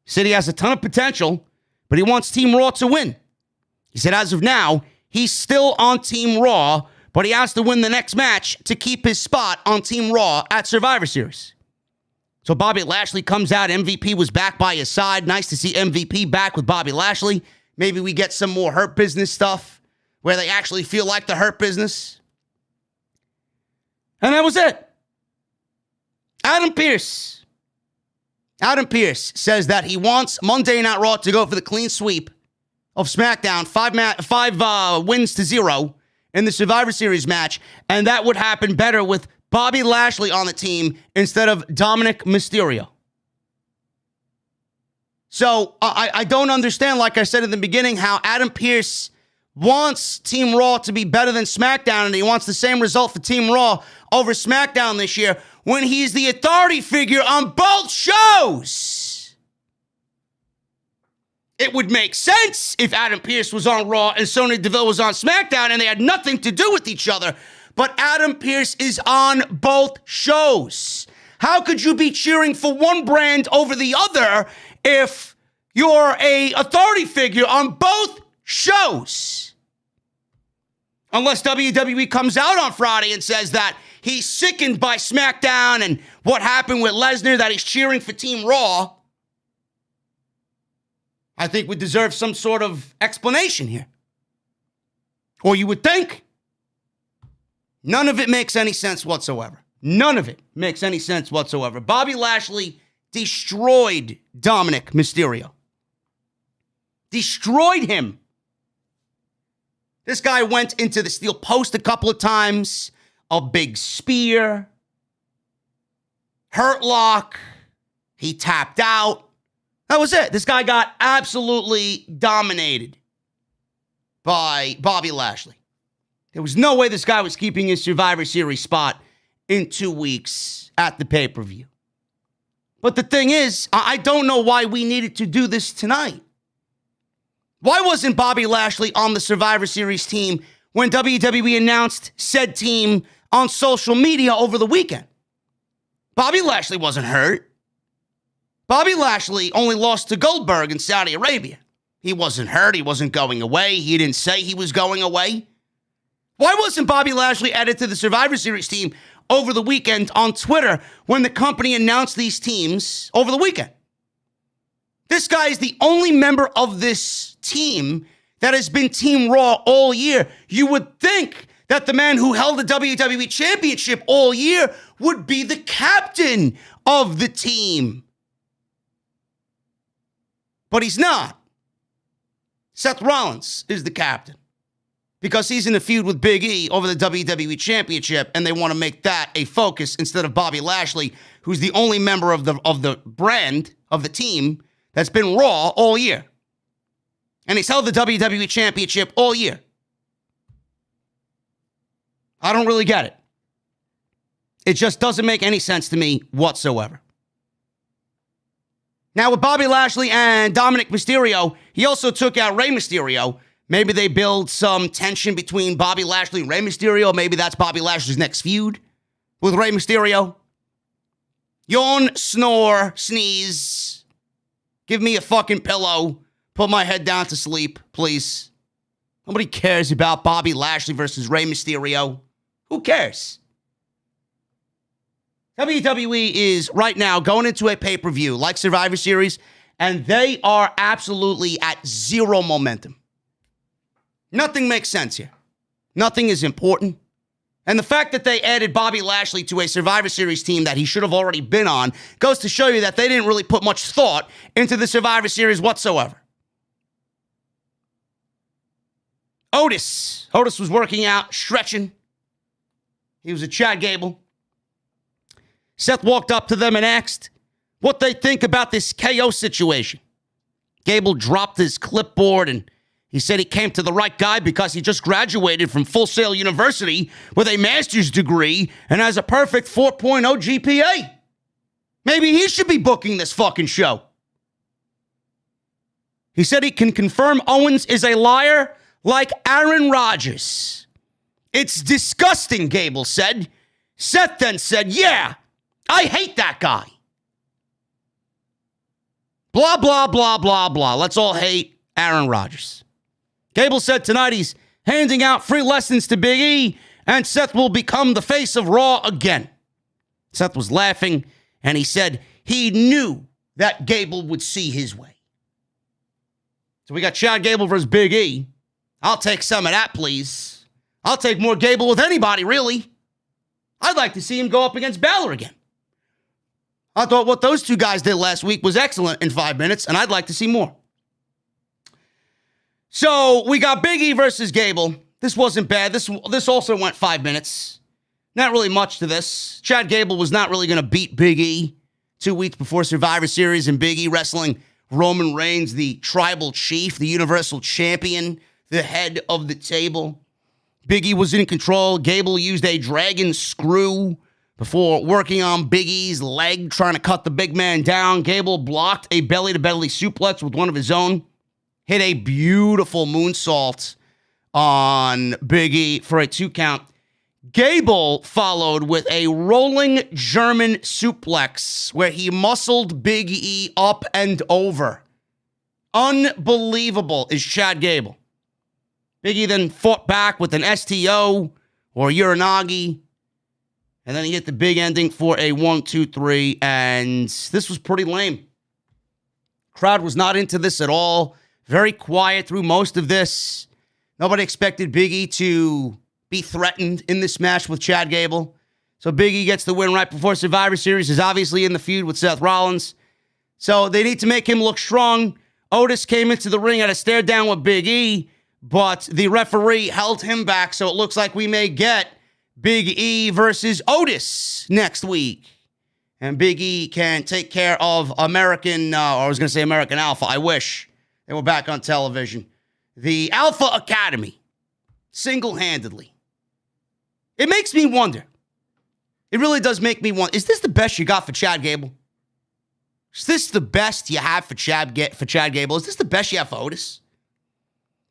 He said he has a ton of potential, but he wants Team Raw to win. He said as of now, he's still on Team Raw, but he has to win the next match to keep his spot on Team Raw at Survivor Series. So Bobby Lashley comes out. MVP was back by his side. Nice to see MVP back with Bobby Lashley. Maybe we get some more Hurt Business stuff where they actually feel like the Hurt Business. And that was it. Adam Pearce says that he wants Monday Night Raw to go for the clean sweep of SmackDown, 5 wins to 0 in the Survivor Series match, and that would happen better with Bobby Lashley on the team instead of Dominik Mysterio. So I don't understand, like I said in the beginning, how Adam Pearce wants Team Raw to be better than SmackDown, and he wants the same result for Team Raw over SmackDown this year when he's the authority figure on both shows. It would make sense if Adam Pearce was on Raw and Sonya Deville was on SmackDown and they had nothing to do with each other. But Adam Pearce is on both shows. How could you be cheering for one brand over the other if you're a authority figure on both shows? Unless WWE comes out on Friday and says that he's sickened by SmackDown and what happened with Lesnar, that he's cheering for Team Raw. I think we deserve some sort of explanation here. Or you would think. None of it makes any sense whatsoever. None of it makes any sense whatsoever. Bobby Lashley destroyed Dominik Mysterio. Destroyed him. This guy went into the steel post a couple of times. A big spear. Hurt lock. He tapped out. That was it. This guy got absolutely dominated by Bobby Lashley. There was no way this guy was keeping his Survivor Series spot in 2 weeks at the pay-per-view. But the thing is, I don't know why we needed to do this tonight. Why wasn't Bobby Lashley on the Survivor Series team when WWE announced said team on social media over the weekend? Bobby Lashley wasn't hurt. Bobby Lashley only lost to Goldberg in Saudi Arabia. He wasn't hurt. He wasn't going away. He didn't say he was going away. Why wasn't Bobby Lashley added to the Survivor Series team over the weekend on Twitter when the company announced these teams over the weekend? This guy is the only member of this team that has been Team Raw all year. You would think that the man who held the WWE Championship all year would be the captain of the team. But he's not. Seth Rollins is the captain because he's in a feud with Big E over the WWE Championship, and they want to make that a focus instead of Bobby Lashley, who's the only member of the brand, of the team, that's been Raw all year. And he's held the WWE Championship all year. I don't really get it. It just doesn't make any sense to me whatsoever. Now, with Bobby Lashley and Dominik Mysterio, he also took out Rey Mysterio. Maybe they build some tension between Bobby Lashley and Rey Mysterio. Maybe that's Bobby Lashley's next feud with Rey Mysterio. Yawn, snore, sneeze. Give me a fucking pillow. Put my head down to sleep, please. Nobody cares about Bobby Lashley versus Rey Mysterio. Who cares? WWE is right now going into a pay-per-view like Survivor Series, and they are absolutely at zero momentum. Nothing makes sense here. Nothing is important. And the fact that they added Bobby Lashley to a Survivor Series team that he should have already been on goes to show you that they didn't really put much thought into the Survivor Series whatsoever. Otis was working out, stretching. He was a Chad Gable. Seth walked up to them and asked what they think about this KO situation. Gable dropped his clipboard and he said he came to the right guy because he just graduated from Full Sail University with a master's degree and has a perfect 4.0 GPA. Maybe he should be booking this fucking show. He said he can confirm Owens is a liar like Aaron Rodgers. It's disgusting, Gable said. Seth then said, yeah, I hate that guy. Blah, blah, blah, blah, blah. Let's all hate Aaron Rodgers. Gable said tonight he's handing out free lessons to Big E, and Seth will become the face of Raw again. Seth was laughing, and he said he knew that Gable would see his way. So we got Chad Gable versus Big E. I'll take some of that, please. I'll take more Gable with anybody, really. I'd like to see him go up against Balor again. I thought what those two guys did last week was excellent in 5 minutes, and I'd like to see more. So we got Big E versus Gable. This wasn't bad. This also went 5 minutes. Not really much to this. Chad Gable was not really going to beat Big E 2 weeks before Survivor Series, and Big E wrestling Roman Reigns, the tribal chief, the Universal Champion, the head of the table. Big E was in control. Gable used a dragon screw before working on Big E's leg, trying to cut the big man down. Gable blocked a belly-to-belly suplex with one of his own. Hit a beautiful moonsault on Big E for a 2 count. Gable followed with a rolling German suplex where he muscled Big E up and over. Unbelievable is Chad Gable. Big E then fought back with an STO or Uranagi. And then he hit the big ending for a 1, 2, 3. And this was pretty lame. Crowd was not into this at all. Very quiet through most of this. Nobody expected Big E to be threatened in this match with Chad Gable. So Big E gets the win right before Survivor Series. Is obviously in the feud with Seth Rollins. So they need to make him look strong. Otis came into the ring, had a stare down with Big E, but the referee held him back. So it looks like we may get Big E versus Otis next week. And Big E can take care of American Alpha. I wish they were back on television. The Alpha Academy, single-handedly. It makes me wonder. It really does make me wonder. Is this the best you got for Chad Gable? Is this the best you have for Chad Gable? Is this the best you have for Otis?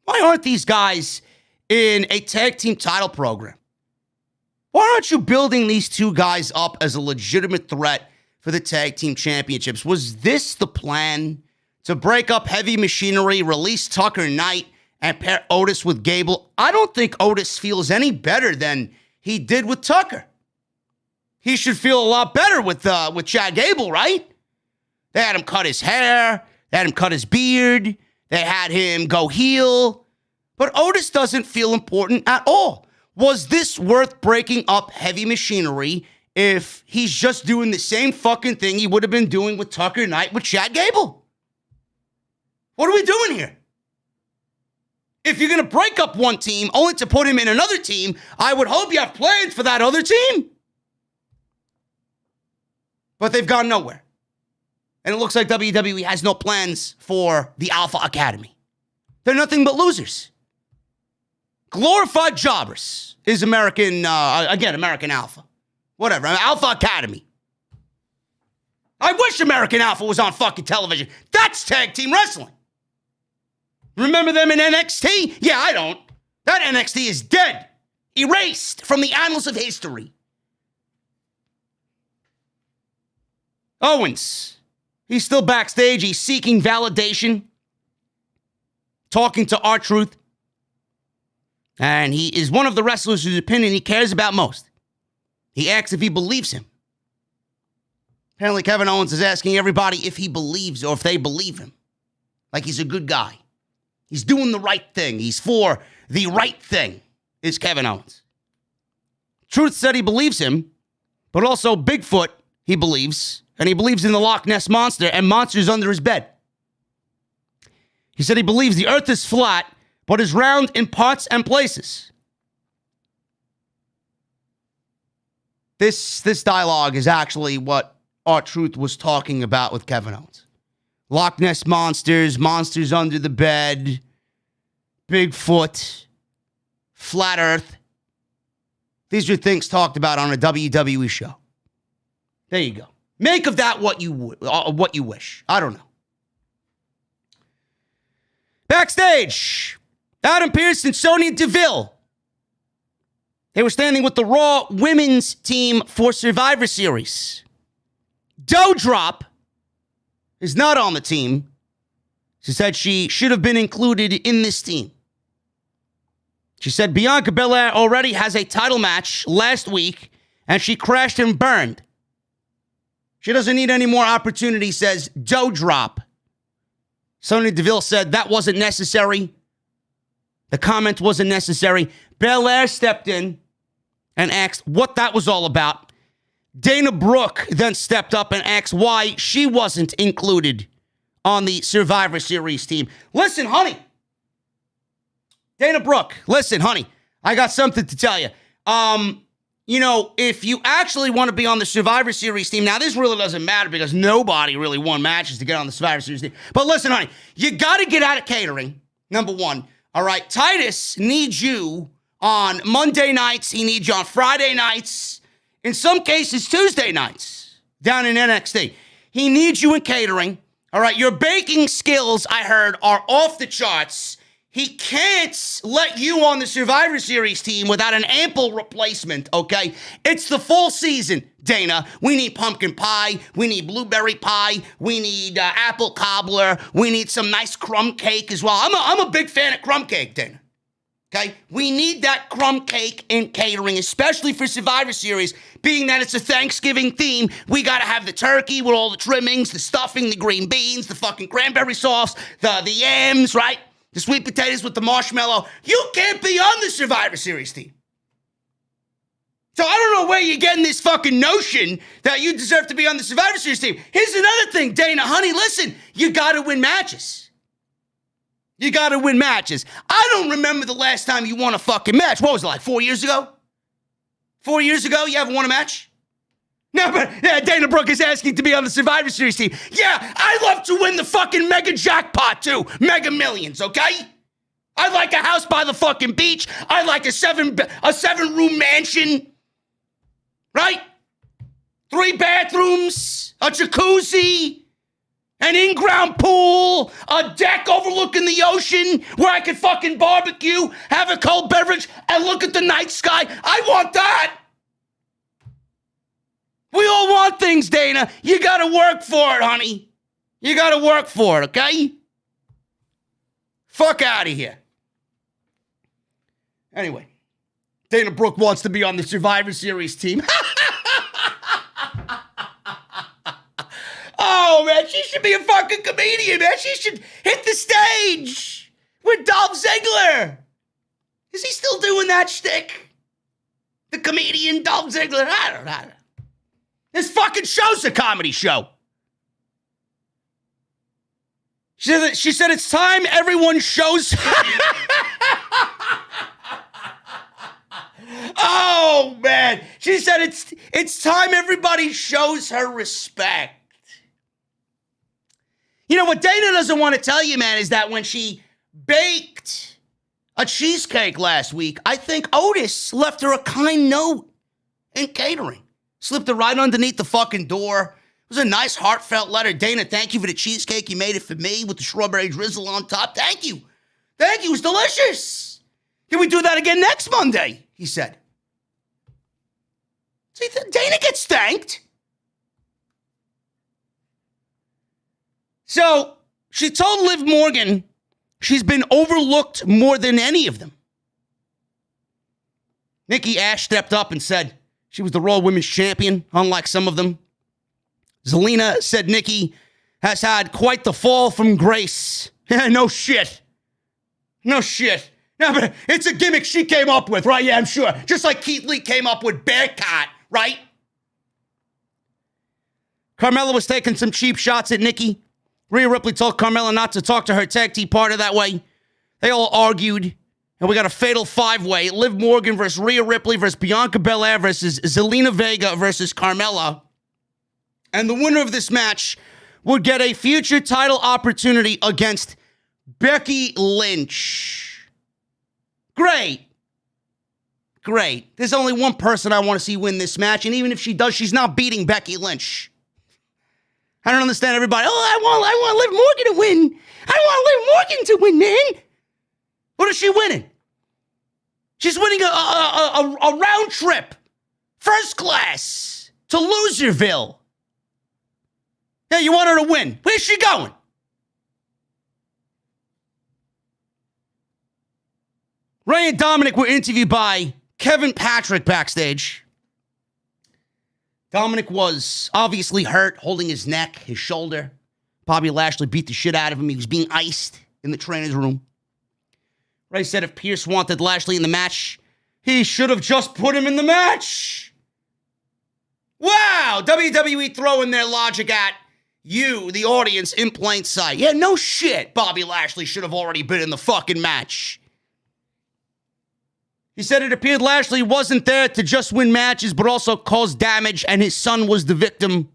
Why aren't these guys in a tag team title program? Why aren't you building these two guys up as a legitimate threat for the tag team championships? Was this the plan? To break up Heavy Machinery, release Tucker Knight, and pair Otis with Gable? I don't think Otis feels any better than he did with Tucker. He should feel a lot better with Chad Gable, right? They had him cut his hair. They had him cut his beard. They had him go heel. But Otis doesn't feel important at all. Was this worth breaking up Heavy Machinery if he's just doing the same fucking thing he would have been doing with Tucker Knight with Chad Gable? What are we doing here? If you're going to break up one team only to put him in another team, I would hope you have plans for that other team. But they've gone nowhere. And it looks like WWE has no plans for the Alpha Academy. They're nothing but losers. Glorified jobbers is American Alpha. Whatever, Alpha Academy. I wish American Alpha was on fucking television. That's tag team wrestling. Remember them in NXT? Yeah, I don't. That NXT is dead. Erased from the annals of history. Owens. He's still backstage. He's seeking validation. Talking to R-Truth. And he is one of the wrestlers whose opinion he cares about most. He asks if he believes him. Apparently Kevin Owens is asking everybody if he believes or if they believe him. Like he's a good guy. He's doing the right thing. He's for the right thing, is Kevin Owens. Truth said he believes him, but also Bigfoot he believes, and he believes in the Loch Ness Monster and monsters under his bed. He said he believes the earth is flat, but is round in parts and places. This dialogue is actually what R-Truth was talking about with Kevin Owens. Loch Ness monsters, monsters under the bed, Bigfoot, flat earth. These are things talked about on a WWE show. There you go. Make of that what you wish. I don't know. Backstage, Adam Pearce and Sonya Deville. They were standing with the Raw women's team for Survivor Series. Doudrop is not on the team. She said she should have been included in this team. She said Bianca Belair already has a title match last week, and she crashed and burned. She doesn't need any more opportunity, says Doudrop. Sonya Deville said that wasn't necessary. The comment wasn't necessary. Belair stepped in and asked what that was all about. Dana Brooke then stepped up and asked why she wasn't included on the Survivor Series team. Listen, honey. Dana Brooke, listen, honey. I got something to tell you. If you actually want to be on the Survivor Series team, now this really doesn't matter because nobody really won matches to get on the Survivor Series team. But listen, honey, you got to get out of catering, number one. All right, Titus needs you on Monday nights. He needs you on Friday nights. In some cases, Tuesday nights down in NXT. He needs you in catering. All right, your baking skills, I heard, are off the charts. He can't let you on the Survivor Series team without an ample replacement, okay? It's the full season, Dana. We need pumpkin pie. We need blueberry pie. We need apple cobbler. We need some nice crumb cake as well. I'm a big fan of crumb cake, Dana. Okay? We need that crumb cake in catering, especially for Survivor Series, being that it's a Thanksgiving theme. We got to have the turkey with all the trimmings, the stuffing, the green beans, the fucking cranberry sauce, the yams, right? The sweet potatoes with the marshmallow. You can't be on the Survivor Series team. So I don't know where you're getting this fucking notion that you deserve to be on the Survivor Series team. Here's another thing, Dana, honey, listen, you got to win matches. You got to win matches. I don't remember the last time you won a fucking match. What was it, like 4 years ago? 4 years ago, you haven't won a match? No, but Dana Brooke is asking to be on the Survivor Series team. Yeah, I love to win the fucking mega jackpot too. Mega millions, okay? I like a house by the fucking beach. I like a seven-room mansion. Right? 3 bathrooms, a jacuzzi, an in-ground pool, a deck overlooking the ocean where I could fucking barbecue, have a cold beverage, and look at the night sky. I want that. We all want things, Dana. You gotta work for it, honey. You gotta work for it, okay? Fuck out of here. Anyway, Dana Brooke wants to be on the Survivor Series team. Oh, man, she should be a fucking comedian, man. She should hit the stage with Dolph Ziggler. Is he still doing that shtick? The comedian Dolph Ziggler? I don't know. This fucking show's a comedy show. She said it's time everyone shows... Oh, man. She said it's time everybody shows her respect. You know, what Dana doesn't want to tell you, man, is that when she baked a cheesecake last week, I think Otis left her a kind note in catering. Slipped it right underneath the fucking door. It was a nice, heartfelt letter. Dana, thank you for the cheesecake. You made it for me with the strawberry drizzle on top. Thank you. Thank you. It was delicious. Can we do that again next Monday? He said. See, Dana gets thanked. So she told Liv Morgan she's been overlooked more than any of them. Nikki Ash stepped up and said she was the Raw Women's Champion, unlike some of them. Zelina said Nikki has had quite the fall from grace. No shit. No shit. No, but it's a gimmick she came up with, right? Yeah, I'm sure. Just like Keith Lee came up with Bearcat, right? Carmella was taking some cheap shots at Nikki. Rhea Ripley told Carmella not to talk to her tag team partner that way. They all argued, and we got a fatal 5-way. Liv Morgan versus Rhea Ripley versus Bianca Belair versus Zelina Vega versus Carmella. And the winner of this match would get a future title opportunity against Becky Lynch. Great. There's only one person I want to see win this match, and even if she does, she's not beating Becky Lynch. I don't understand everybody. I want Liv Morgan to win. I want Liv Morgan to win, man. What is she winning? She's winning a round trip, first class, to Loserville. Yeah, you want her to win. Where's she going? Rhea and Dominik were interviewed by Kevin Patrick backstage. Dominik was obviously hurt, holding his neck, his shoulder. Bobby Lashley beat the shit out of him. He was being iced in the trainer's room. Ray said if Pierce wanted Lashley in the match, he should have just put him in the match. Wow, WWE throwing their logic at you, the audience, in plain sight. Yeah, no shit. Bobby Lashley should have already been in the fucking match. He said it appeared Lashley wasn't there to just win matches, but also cause damage, and his son was the victim.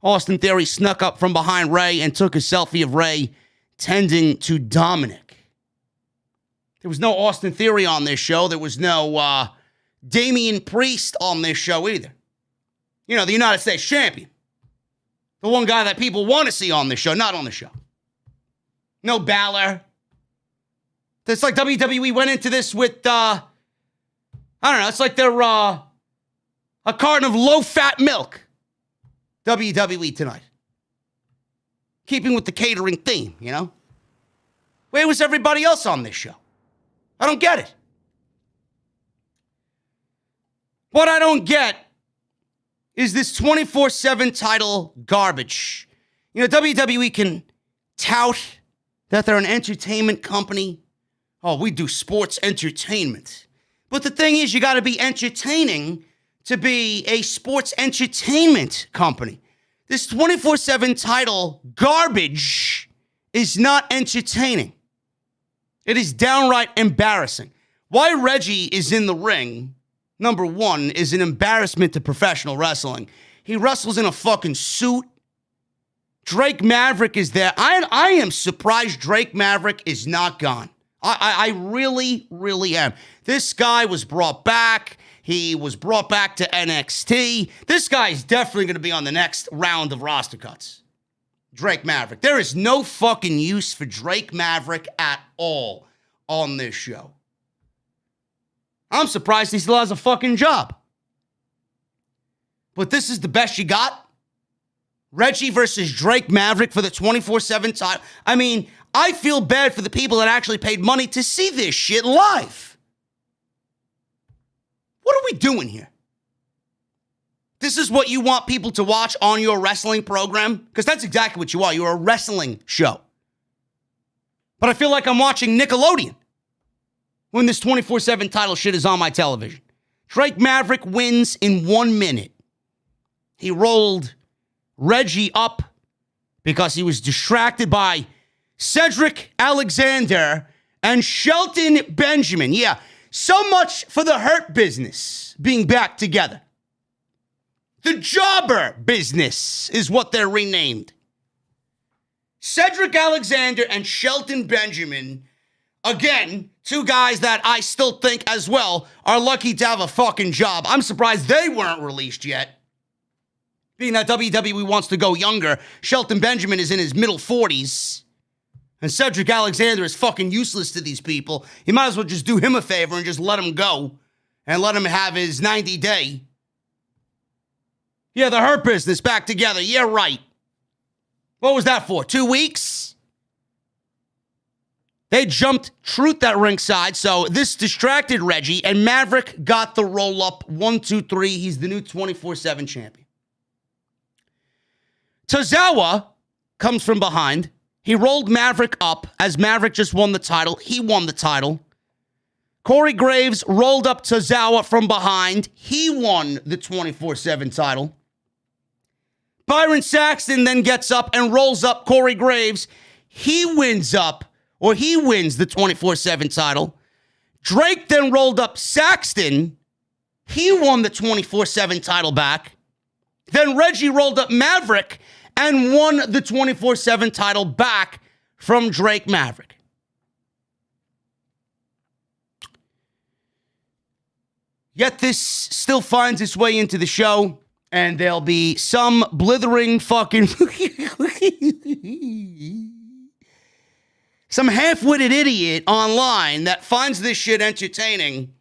Austin Theory snuck up from behind Ray and took a selfie of Ray tending to Dominik. There was no Austin Theory on this show. There was no Damian Priest on this show either. You know, the United States champion. The one guy that people want to see on this show, not on the show. No Balor. It's like WWE went into this with, I don't know, it's like they're a carton of low-fat milk. WWE tonight. Keeping with the catering theme, you know? Where was everybody else on this show? I don't get it. What I don't get is this 24/7 title garbage. You know, WWE can tout that they're an entertainment company. Oh, we do sports entertainment. But the thing is, you got to be entertaining to be a sports entertainment company. This 24/7 title garbage is not entertaining. It is downright embarrassing. Why Reggie is in the ring, number one, is an embarrassment to professional wrestling. He wrestles in a fucking suit. Drake Maverick is there. I am surprised Drake Maverick is not gone. I really, really am. This guy was brought back. He was brought back to NXT. This guy is definitely going to be on the next round of roster cuts. Drake Maverick. There is no fucking use for Drake Maverick at all on this show. I'm surprised he still has a fucking job. But this is the best you got? Reggie versus Drake Maverick for the 24/7 title. I mean, I feel bad for the people that actually paid money to see this shit live. What are we doing here? This is what you want people to watch on your wrestling program? Because that's exactly what you are. You're a wrestling show. But I feel like I'm watching Nickelodeon when this 24/7 title shit is on my television. Drake Maverick wins in 1 minute. He rolled Reggie up because he was distracted by Cedric Alexander and Shelton Benjamin. Yeah, so much for the Hurt Business being back together. The Jobber Business is what they're renamed. Cedric Alexander and Shelton Benjamin, again, two guys that I still think as well are lucky to have a fucking job. I'm surprised they weren't released yet. Being that WWE wants to go younger, Shelton Benjamin is in his middle 40s. And Cedric Alexander is fucking useless to these people. You might as well just do him a favor and just let him go. And let him have his 90-day. Yeah, the Hurt Business back together. Yeah, right. What was that for? 2 weeks? They jumped Truth at ringside, so this distracted Reggie, and Maverick got the roll-up. 1, 2, 3. He's the new 24/7 champion. Tozawa comes from behind. He rolled Maverick up as Maverick just won the title. He won the title. Corey Graves rolled up Tozawa from behind. He won the 24/7 title. Byron Saxton then gets up and rolls up Corey Graves. He wins the 24/7 title. Drake then rolled up Saxton. He won the 24/7 title back. Then Reggie rolled up Maverick and won the 24/7 title back from Drake Maverick. Yet this still finds its way into the show, and there'll be some blithering fucking... some half-witted idiot online that finds this shit entertaining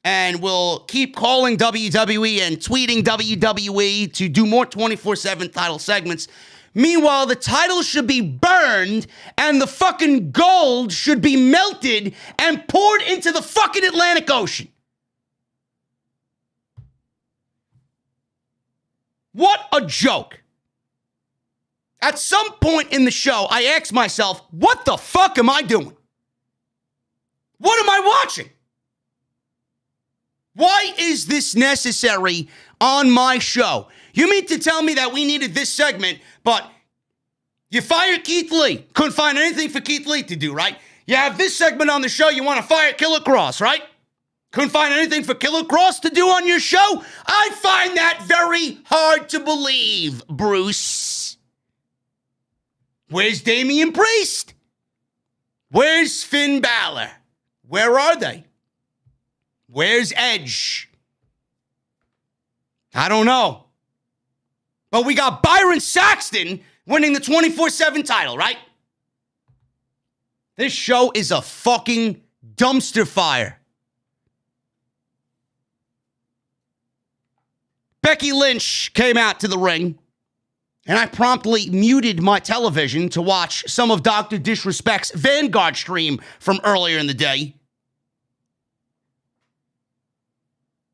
and will keep calling WWE and tweeting WWE to do more 24/7 title segments. Meanwhile, the title should be burned and the fucking gold should be melted and poured into the fucking Atlantic Ocean. What a joke. At some point in the show, I asked myself, what the fuck am I doing? What am I watching? Why is this necessary on my show? You mean to tell me that we needed this segment, but you fired Keith Lee. Couldn't find anything for Keith Lee to do, right? You have this segment on the show, you want to fire Killer Cross, right? Couldn't find anything for Killer Cross to do on your show? I find that very hard to believe, Bruce. Where's Damian Priest? Where's Finn Balor? Where are they? Where's Edge? I don't know. But we got Byron Saxton winning the 24/7 title, right? This show is a fucking dumpster fire. Becky Lynch came out to the ring, and I promptly muted my television to watch some of Dr. Disrespect's Vanguard stream from earlier in the day.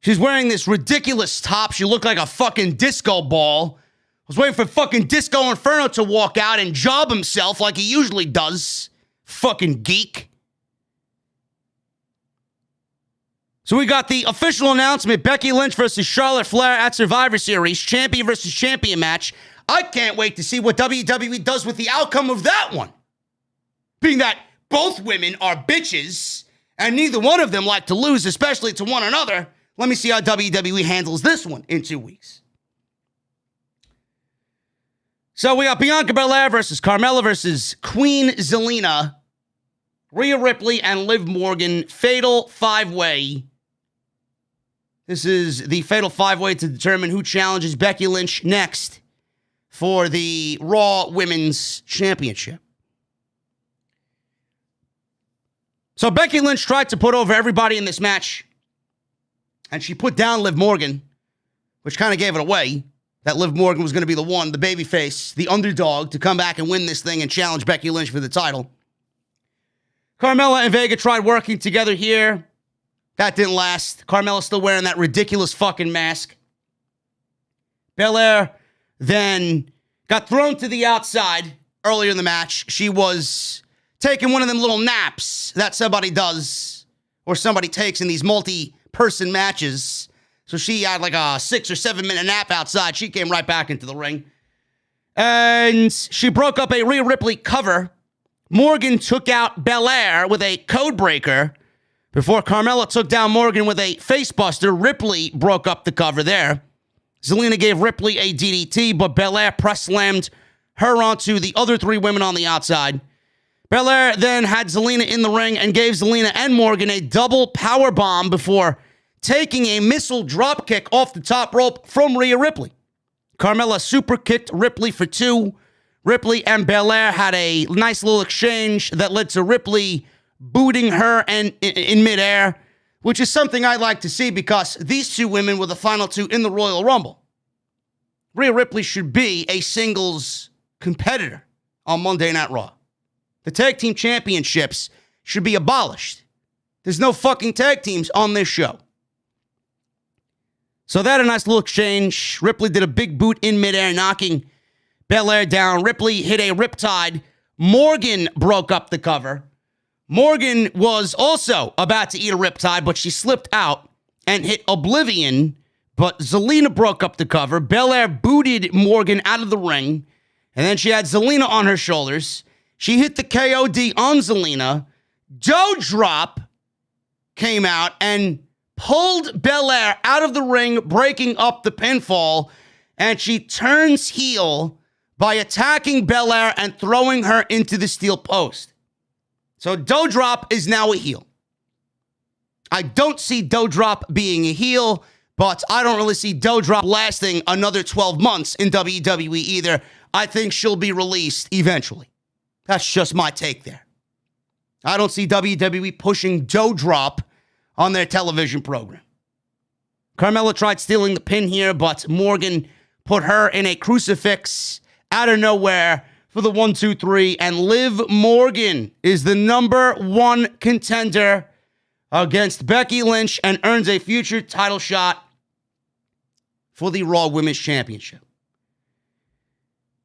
She's wearing this ridiculous top. She looked like a fucking disco ball. I was waiting for fucking Disco Inferno to walk out and job himself like he usually does. Fucking geek. So we got the official announcement, Becky Lynch versus Charlotte Flair at Survivor Series, champion versus champion match. I can't wait to see what WWE does with the outcome of that one. Being that both women are bitches, and neither one of them like to lose, especially to one another. Let me see how WWE handles this one in 2 weeks. So we got Bianca Belair versus Carmella versus Queen Zelina, Rhea Ripley, and Liv Morgan. Fatal 5-way. This is the Fatal 5-way to determine who challenges Becky Lynch next for the Raw Women's Championship. So Becky Lynch tried to put over everybody in this match, and she put down Liv Morgan, which kind of gave it away. That Liv Morgan was going to be the one, the babyface, the underdog, to come back and win this thing and challenge Becky Lynch for the title. Carmella and Vega tried working together here. That didn't last. Carmella's still wearing that ridiculous fucking mask. Belair then got thrown to the outside earlier in the match. She was taking one of them little naps that somebody does or somebody takes in these multi-person matches. So she had like a 6 or 7 minute nap outside. She came right back into the ring. And she broke up a Rhea Ripley cover. Morgan took out Belair with a code breaker before Carmella took down Morgan with a facebuster. Ripley broke up the cover there. Zelina gave Ripley a DDT, but Belair press slammed her onto the other 3 women on the outside. Belair then had Zelina in the ring and gave Zelina and Morgan a double power bomb before taking a missile dropkick off the top rope from Rhea Ripley. Carmella super kicked Ripley for 2. Ripley and Belair had a nice little exchange that led to Ripley booting her and in midair, which is something I like to see because these 2 women were the final 2 in the Royal Rumble. Rhea Ripley should be a singles competitor on Monday Night Raw. The tag team championships should be abolished. There's no fucking tag teams on this show. So that a nice little exchange. Ripley did a big boot in midair, knocking Belair down. Ripley hit a riptide. Morgan broke up the cover. Morgan was also about to eat a riptide, but she slipped out and hit Oblivion. But Zelina broke up the cover. Belair booted Morgan out of the ring. And then she had Zelina on her shoulders. She hit the KOD on Zelina. Doudrop came out and pulled Belair out of the ring, breaking up the pinfall, and she turns heel by attacking Belair and throwing her into the steel post. So Doudrop is now a heel. I don't see Doudrop being a heel, but I don't really see Doudrop lasting another 12 months in WWE either. I think she'll be released eventually. That's just my take there. I don't see WWE pushing Doudrop on their television program. Carmella tried stealing the pin here, but Morgan put her in a crucifix out of nowhere for the 1, 2, 3, and Liv Morgan is the number 1 contender against Becky Lynch and earns a future title shot for the Raw Women's Championship.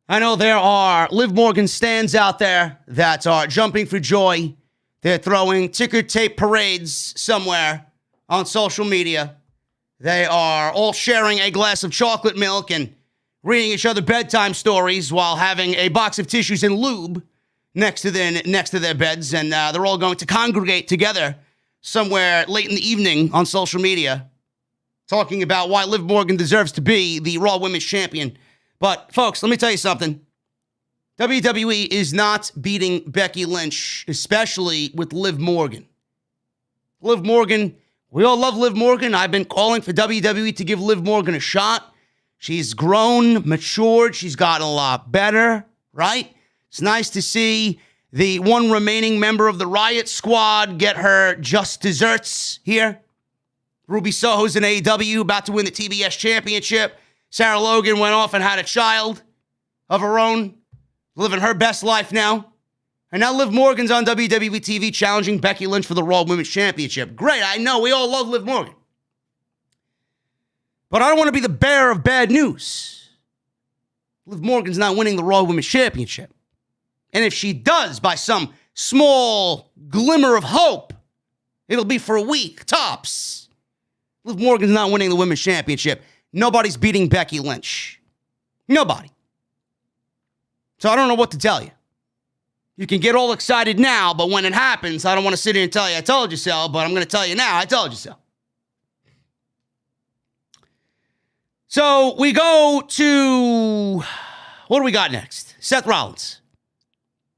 I know there are Liv Morgan stands out there that are jumping for joy. They're throwing ticker tape parades somewhere on social media. They are all sharing a glass of chocolate milk and reading each other bedtime stories while having a box of tissues and lube next to their beds. And they're all going to congregate together somewhere late in the evening on social media, talking about why Liv Morgan deserves to be the Raw Women's Champion. But, folks, let me tell you something. WWE is not beating Becky Lynch, especially with Liv Morgan. Liv Morgan, we all love Liv Morgan. I've been calling for WWE to give Liv Morgan a shot. She's grown, matured. She's gotten a lot better, right? It's nice to see the one remaining member of the Riot Squad get her just desserts here. Ruby Soho's in AEW, about to win the TBS Championship. Sarah Logan went off and had a child of her own, living her best life now. And now Liv Morgan's on WWE TV challenging Becky Lynch for the Raw Women's Championship. Great, I know, we all love Liv Morgan. But I don't want to be the bearer of bad news. Liv Morgan's not winning the Raw Women's Championship. And if she does, by some small glimmer of hope, it'll be for a week, tops. Liv Morgan's not winning the Women's Championship. Nobody's beating Becky Lynch. Nobody. So I don't know what to tell you. You can get all excited now, but when it happens, I don't want to sit here and tell you I told you so, but I'm going to tell you now I told you so. So we go to, what do we got next? Seth Rollins.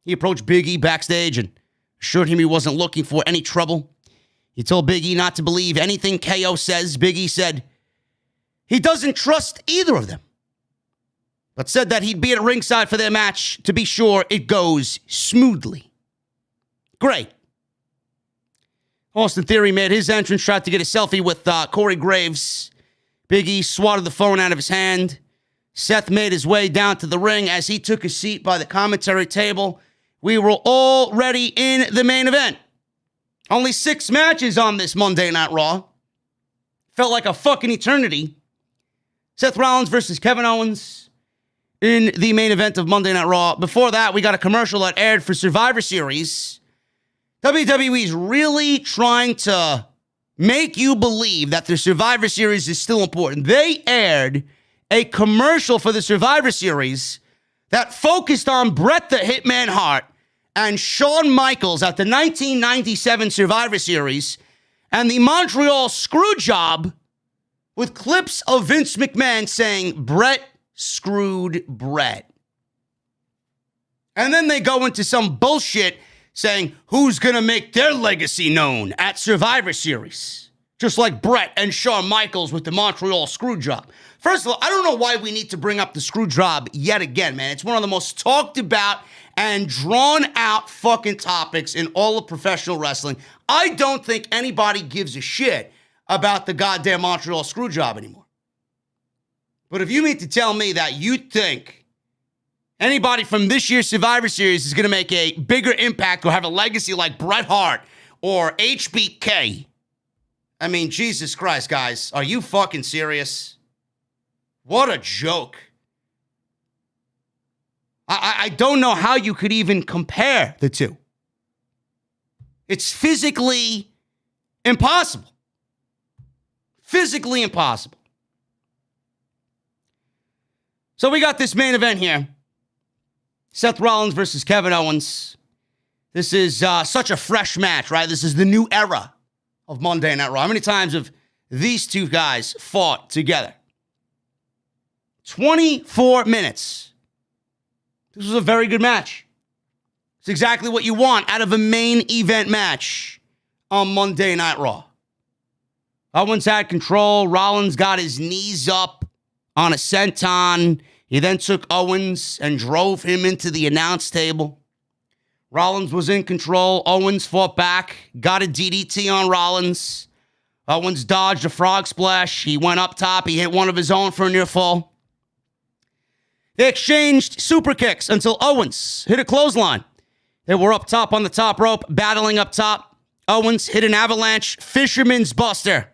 He approached Big E backstage and assured him he wasn't looking for any trouble. He told Big E not to believe anything KO says. Big E said he doesn't trust either of them, but said that he'd be at ringside for their match to be sure it goes smoothly. Great. Austin Theory made his entrance, tried to get a selfie with Corey Graves. Big E swatted the phone out of his hand. Seth made his way down to the ring as he took a seat by the commentary table. We were already in the main event. Only 6 matches on this Monday Night Raw. Felt like a fucking eternity. Seth Rollins versus Kevin Owens in the main event of Monday Night Raw. Before that, we got a commercial that aired for Survivor Series. WWE's really trying to make you believe that the Survivor Series is still important. They aired a commercial for the Survivor Series that focused on Bret the Hitman Hart and Shawn Michaels at the 1997 Survivor Series and the Montreal Screwjob with clips of Vince McMahon saying, Bret screwed Bret. And then they go into some bullshit saying who's going to make their legacy known at Survivor Series. Just like Bret and Shawn Michaels with the Montreal Screwjob. First of all, I don't know why we need to bring up the Screwjob yet again, man. It's one of the most talked about and drawn out fucking topics in all of professional wrestling. I don't think anybody gives a shit about the goddamn Montreal Screwjob anymore. But if you mean to tell me that you think anybody from this year's Survivor Series is going to make a bigger impact or have a legacy like Bret Hart or HBK, I mean, Jesus Christ, guys, are you fucking serious? What a joke. I don't know how you could even compare the two. It's physically impossible. Physically impossible. So we got this main event here. Seth Rollins versus Kevin Owens. This is such a fresh match, right? This is the new era of Monday Night Raw. How many times have these two guys fought together? 24 minutes. This was a very good match. It's exactly what you want out of a main event match on Monday Night Raw. Owens had control. Rollins got his knees up on a senton. He then took Owens and drove him into the announce table. Rollins was in control. Owens fought back, got a DDT on Rollins. Owens dodged a frog splash. He went up top. He hit one of his own for a near fall. They exchanged super kicks until Owens hit a clothesline. They were up top on the top rope, battling up top. Owens hit an avalanche fisherman's buster.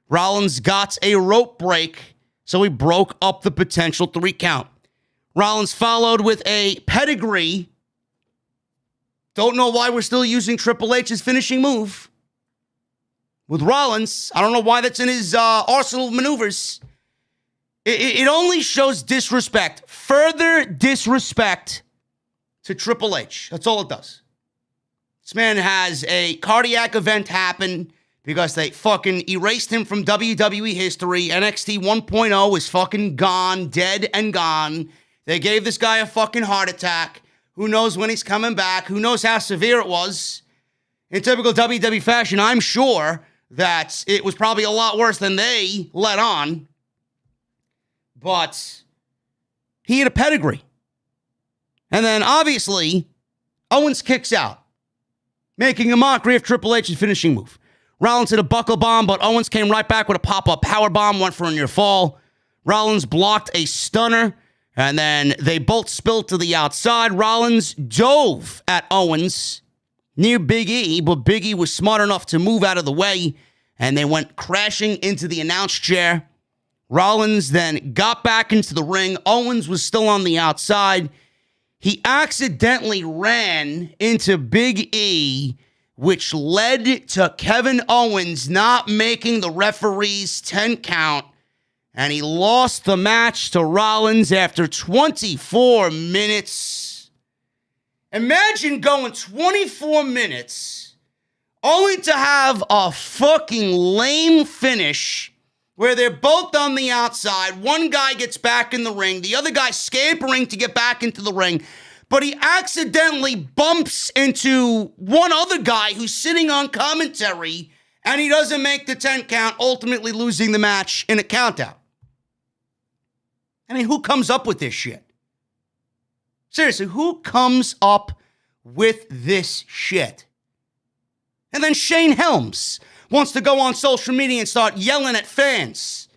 Rollins got a rope break, so he broke up the potential 3 count. Rollins followed with a pedigree. Don't know why we're still using Triple H's finishing move with Rollins. I don't know why that's in his arsenal of maneuvers. It only shows disrespect, further disrespect to Triple H. That's all it does. This man has a cardiac event happen because they fucking erased him from WWE history. NXT 1.0 is fucking gone, dead and gone. They gave this guy a fucking heart attack. Who knows when he's coming back? Who knows how severe it was? In typical WWE fashion, I'm sure that it was probably a lot worse than they let on. But he had a pedigree. And then, obviously, Owens kicks out, making a mockery of Triple H's finishing move. Rollins hit a buckle bomb, but Owens came right back with a pop-up power bomb, went for a near fall. Rollins blocked a stunner, and then they both spilled to the outside. Rollins dove at Owens near Big E, but Big E was smart enough to move out of the way, and they went crashing into the announce chair. Rollins then got back into the ring. Owens was still on the outside. He accidentally ran into Big E, which led to Kevin Owens not making the referee's 10 count, and he lost the match to Rollins after 24 minutes. Imagine going 24 minutes only to have a fucking lame finish where they're both on the outside. One guy gets back in the ring, the other guy scampering to get back into the ring, but he accidentally bumps into one other guy who's sitting on commentary, and he doesn't make the 10 count, ultimately losing the match in a countout. I mean, who comes up with this shit? Seriously, who comes up with this shit? And then Shane Helms wants to go on social media and start yelling at fans.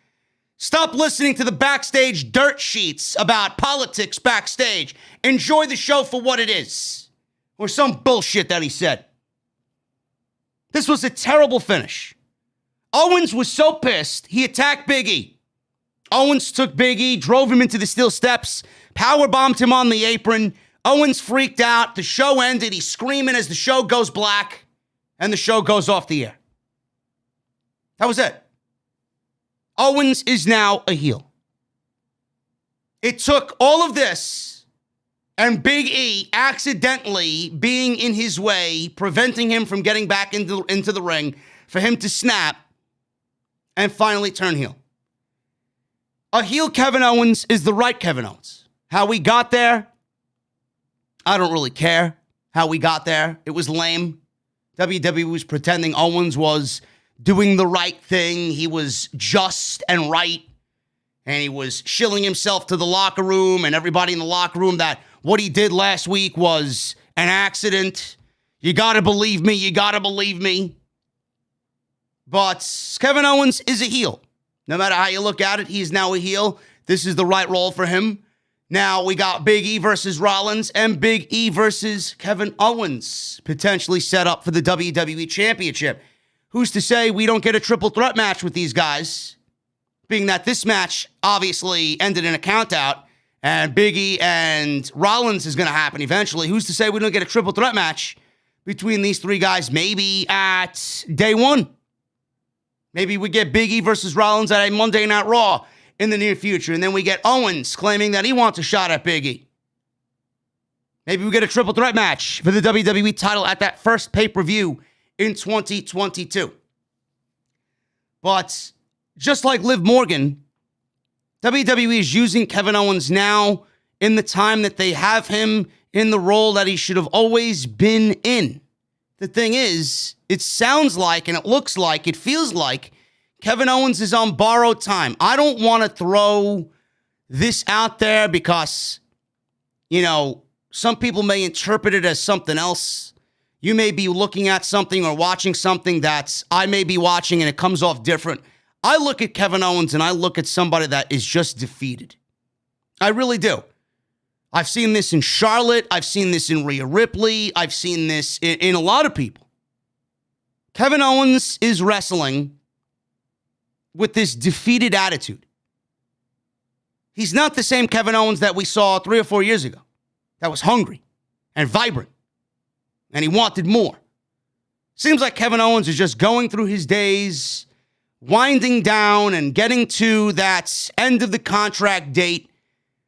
Stop listening to the backstage dirt sheets about politics backstage. Enjoy the show for what it is. Or some bullshit that he said. This was a terrible finish. Owens was so pissed, he attacked Big E. Owens took Big E, drove him into the steel steps, powerbombed him on the apron. Owens freaked out. The show ended. He's screaming as the show goes black, and the show goes off the air. That was it. Owens is now a heel. It took all of this and Big E accidentally being in his way, preventing him from getting back into the ring, for him to snap and finally turn heel. A heel Kevin Owens is the right Kevin Owens. How we got there, I don't really care how we got there. It was lame. WWE was pretending Owens was doing the right thing. He was just and right. And he was shilling himself to the locker room and everybody in the locker room that what he did last week was an accident. You got to believe me. You got to believe me. But Kevin Owens is a heel. No matter how you look at it, he's now a heel. This is the right role for him. Now we got Big E versus Rollins and Big E versus Kevin Owens potentially set up for the WWE Championship. Who's to say we don't get a triple threat match with these guys? Being that this match obviously ended in a countout and Big E and Rollins is going to happen eventually. Who's to say we don't get a triple threat match between these three guys maybe at day one? Maybe we get Big E versus Rollins at a Monday Night Raw in the near future. And then we get Owens claiming that he wants a shot at Big E. Maybe we get a triple threat match for the WWE title at that first pay-per-view in 2022. But just like Liv Morgan, WWE is using Kevin Owens now in the time that they have him in the role that he should have always been in. The thing is, it sounds like, and it looks like, it feels like Kevin Owens is on borrowed time. I don't want to throw this out there because, some people may interpret it as something else. You may be looking at something or watching something that I may be watching and it comes off different. I look at Kevin Owens and I look at somebody that is just defeated. I really do. I've seen this in Charlotte. I've seen this in Rhea Ripley. I've seen this in a lot of people. Kevin Owens is wrestling with this defeated attitude. He's not the same Kevin Owens that we saw 3 or 4 years ago. That was hungry and vibrant. And he wanted more. Seems like Kevin Owens is just going through his days, winding down and getting to that end of the contract date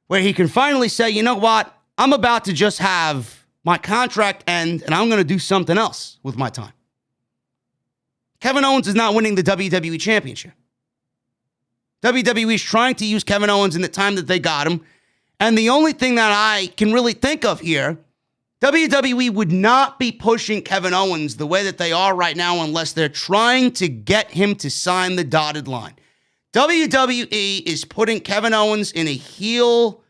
where he can finally say, you know what? I'm about to just have my contract end and I'm going to do something else with my time. Kevin Owens is not winning the WWE Championship. WWE is trying to use Kevin Owens in the time that they got him. And the only thing that I can really think of here, WWE would not be pushing Kevin Owens the way that they are right now unless they're trying to get him to sign the dotted line. WWE is putting Kevin Owens in a heel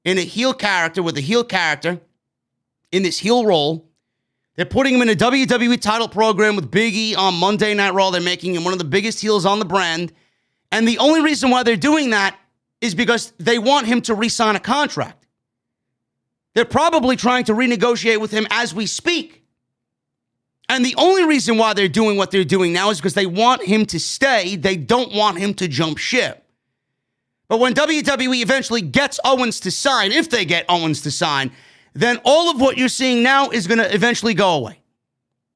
character, with a heel character in this heel role. They're putting him in a WWE title program with Big E on Monday Night Raw. They're making him one of the biggest heels on the brand. And the only reason why they're doing that is because they want him to re-sign a contract. They're probably trying to renegotiate with him as we speak. And the only reason why they're doing what they're doing now is because they want him to stay. They don't want him to jump ship. But when WWE eventually gets Owens to sign, if they get Owens to sign, then all of what you're seeing now is going to eventually go away.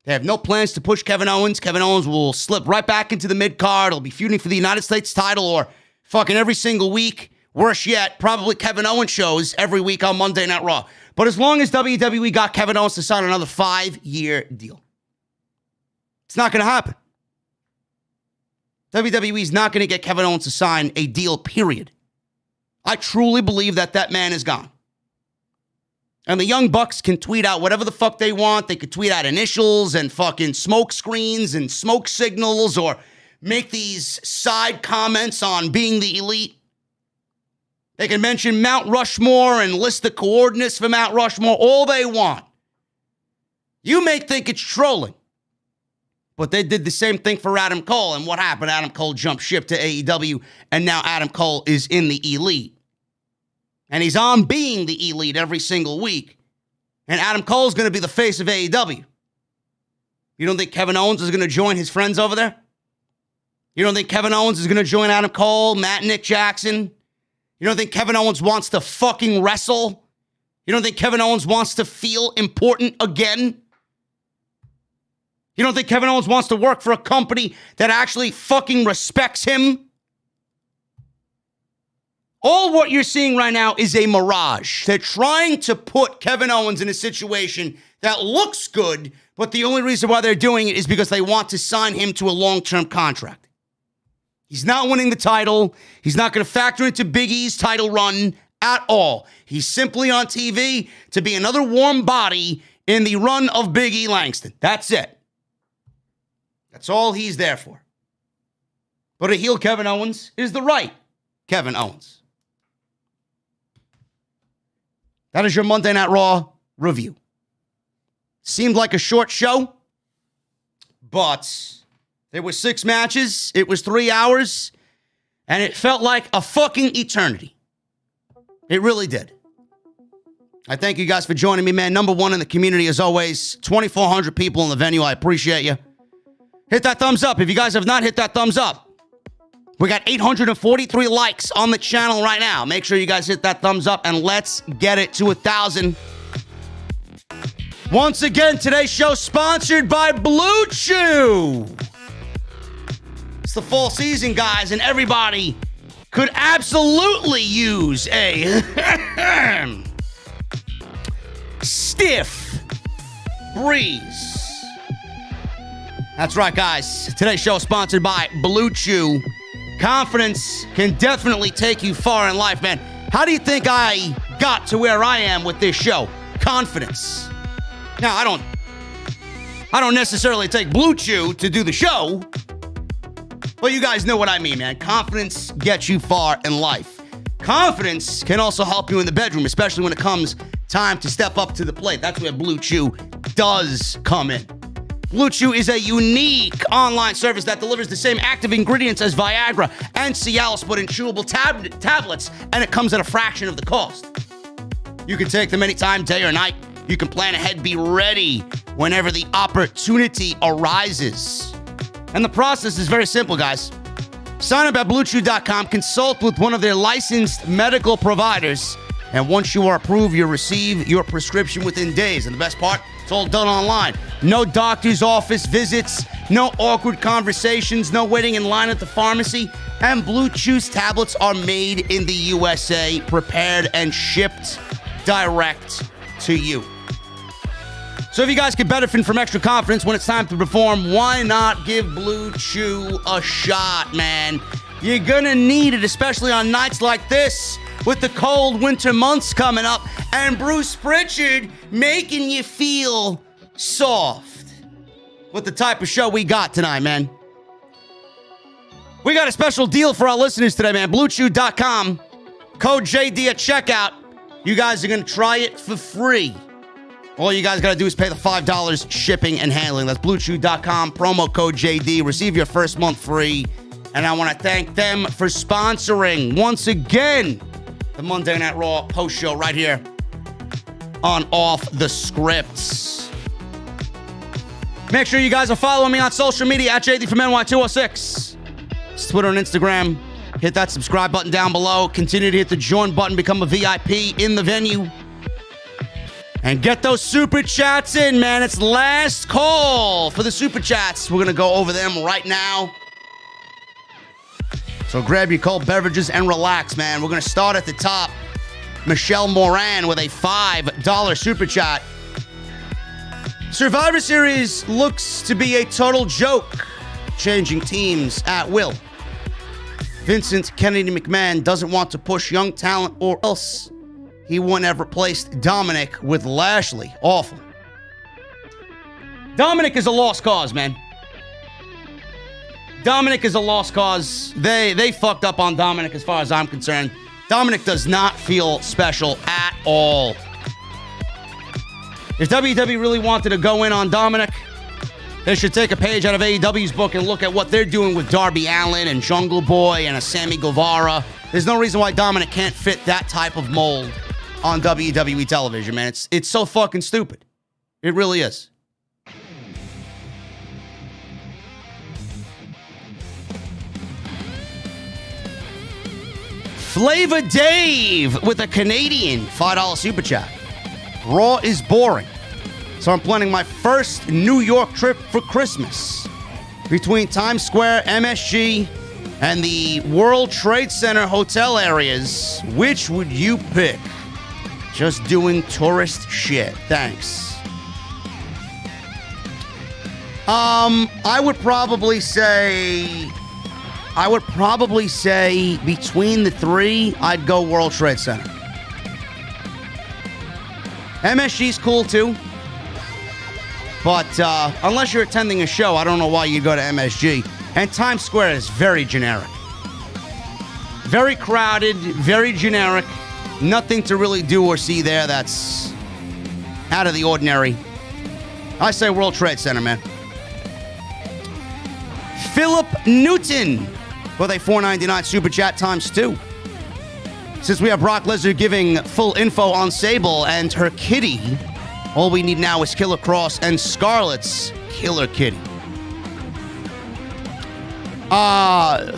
They have no plans to push Kevin Owens. Kevin Owens will slip right back into the mid-card. He'll be feuding for the United States title or fucking every single week. Worse yet, probably Kevin Owens shows every week on Monday Night Raw. But as long as WWE got Kevin Owens to sign another 5-year deal, it's not going to happen. WWE is not going to get Kevin Owens to sign a deal, period. I truly believe that that man is gone. And the Young Bucks can tweet out whatever the fuck they want. They could tweet out initials and fucking smoke screens and smoke signals or make these side comments on being the elite. They can mention Mount Rushmore and list the coordinates for Mount Rushmore all they want. You may think it's trolling, but they did the same thing for Adam Cole. And what happened? Adam Cole jumped ship to AEW, and now Adam Cole is in the elite. And he's on being the elite every single week. And Adam Cole's going to be the face of AEW. You don't think Kevin Owens is going to join his friends over there? You don't think Kevin Owens is going to join Adam Cole, Matt and Nick Jackson? You don't think Kevin Owens wants to fucking wrestle? You don't think Kevin Owens wants to feel important again? You don't think Kevin Owens wants to work for a company that actually fucking respects him? All what you're seeing right now is a mirage. They're trying to put Kevin Owens in a situation that looks good, but the only reason why they're doing it is because they want to sign him to a long-term contract. He's not winning the title. He's not going to factor into Big E's title run at all. He's simply on TV to be another warm body in the run of Big E Langston. That's it. That's all he's there for. But a heel Kevin Owens is the right Kevin Owens. That is your Monday Night Raw review. Seemed like a short show, but there were 6 matches. It was 3 hours, and it felt like a fucking eternity. It really did. I thank you guys for joining me, man. Number one in the community, as always. 2,400 people in the venue. I appreciate you. Hit that thumbs up. If you guys have not hit that thumbs up, we got 843 likes on the channel right now. Make sure you guys hit that thumbs up, and let's get it to 1,000. Once again, today's show sponsored by Blue Chew. It's the fall season, guys, and everybody could absolutely use a stiff breeze. That's right, guys. Today's show is sponsored by Blue Chew. Confidence can definitely take you far in life, man. How do you think I got to where I am with this show? Confidence. Now, I don't necessarily take Blue Chew to do the show, but you guys know what I mean, man. Confidence gets you far in life. Confidence can also help you in the bedroom, especially when it comes time to step up to the plate. That's where Blue Chew does come in. Blue Chew is a unique online service that delivers the same active ingredients as Viagra and Cialis, but in chewable tablets, and it comes at a fraction of the cost. You can take them anytime, day or night. You can plan ahead, be ready whenever the opportunity arises. And the process is very simple, guys. Sign up at BlueChew.com, consult with one of their licensed medical providers, and once you are approved, you'll receive your prescription within days. And the best part, it's all done online. No doctor's office visits, no awkward conversations, no waiting in line at the pharmacy. And Blue Chew's tablets are made in the USA, prepared and shipped direct to you. So if you guys can benefit from extra confidence when it's time to perform, why not give Blue Chew a shot, man? You're gonna need it, especially on nights like this with the cold winter months coming up, and Bruce Pritchard making you feel soft. With the type of show we got tonight, man. We got a special deal for our listeners today, man. BlueChew.com. Code JD at checkout. You guys are going to try it for free. All you guys got to do is pay the $5 shipping and handling. That's BlueChew.com. Promo code JD. Receive your first month free. And I want to thank them for sponsoring, once again, the Monday Night Raw post show right here on Off the Scripts. Make sure you guys are following me on social media at JDfromNY206. It's Twitter and Instagram. Hit that subscribe button down below. Continue to hit the join button. Become a VIP in the venue. And get those super chats in, man. It's last call for the super chats. We're going to go over them right now. So grab your cold beverages and relax, man. We're going to start at the top. Michelle Moran with a $5 super chat. Survivor Series looks to be a total joke. Changing teams at will. Vincent Kennedy McMahon doesn't want to push young talent, or else he wouldn't have replaced Dominik with Lashley. Awful. Dominik is a lost cause, man. Dominik is a lost cause. They fucked up on Dominik as far as I'm concerned. Dominik does not feel special at all. If WWE really wanted to go in on Dominik, they should take a page out of AEW's book and look at what they're doing with Darby Allin and Jungle Boy and a Sammy Guevara. There's no reason why Dominik can't fit that type of mold on WWE television, man. It's so fucking stupid. It really is. Flavor Dave with a Canadian $5 super chat. Raw is boring, so I'm planning my first New York trip for Christmas. Between Times Square, MSG, and the World Trade Center hotel areas, which would you pick? Just doing tourist shit. Thanks. I would probably say between the three, I'd go World Trade Center. MSG's cool too. But unless you're attending a show, I don't know why you'd go to MSG. And Times Square is very generic. Very crowded, very generic. Nothing to really do or see there that's out of the ordinary. I say World Trade Center, man. Philip Newton with a $4.99 super chat times 2. Since we have Brock Lesnar giving full info on Sable and her kitty, all we need now is Killer Cross and Scarlett's Killer Kitty.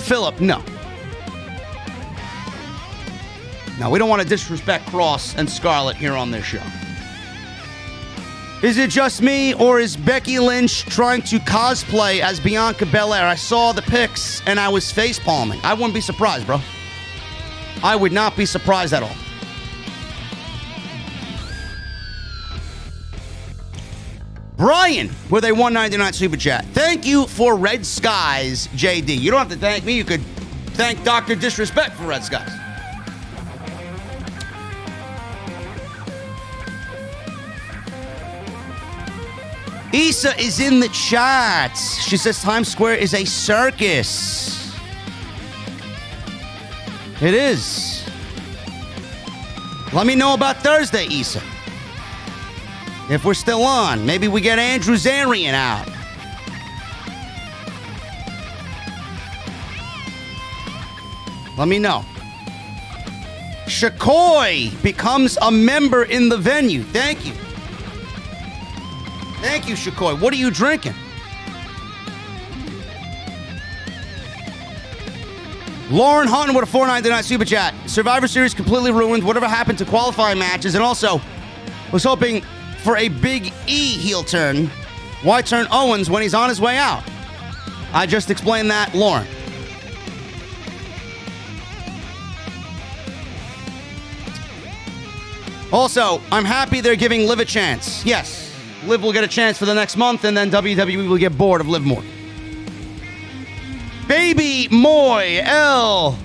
Philip, no. No, we don't want to disrespect Cross and Scarlett here on this show. Is it just me, or is Becky Lynch trying to cosplay as Bianca Belair? I saw the pics, and I was facepalming. I wouldn't be surprised, bro. I would not be surprised at all. Brian with a $1.99 super chat. Thank you for Red Skies, JD. You don't have to thank me. You could thank Dr. Disrespect for Red Skies. Issa is in the chat. She says Times Square is a circus. It is. Let me know about Thursday, Issa. If we're still on, maybe we get Andrew Zarian out. Let me know. Shakoy becomes a member in the venue. Thank you. Thank you, Shakoy. What are you drinking? Lauren Hunton with a $4.99 super chat. Survivor Series completely ruined. Whatever happened to qualifying matches? And also, was hoping for a Big E heel turn. Why turn Owens when he's on his way out? I just explained that, Lauren. Also, I'm happy they're giving Liv a chance. Yes. Liv will get a chance for the next month, and then WWE will get bored of Liv Morgan. Baby Moy El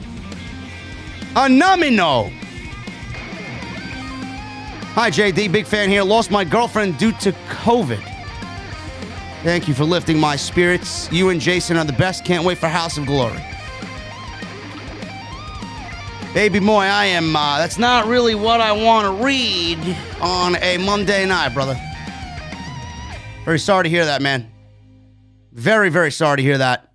Anamino Hi, JD. Big fan here. Lost my girlfriend due to COVID. Thank you for lifting my spirits. You and Jason are the best. Can't wait for House of Glory. Baby boy, I am, that's not really what I want to read on a Monday night, brother. Very sorry to hear that, man. Very, very sorry to hear that.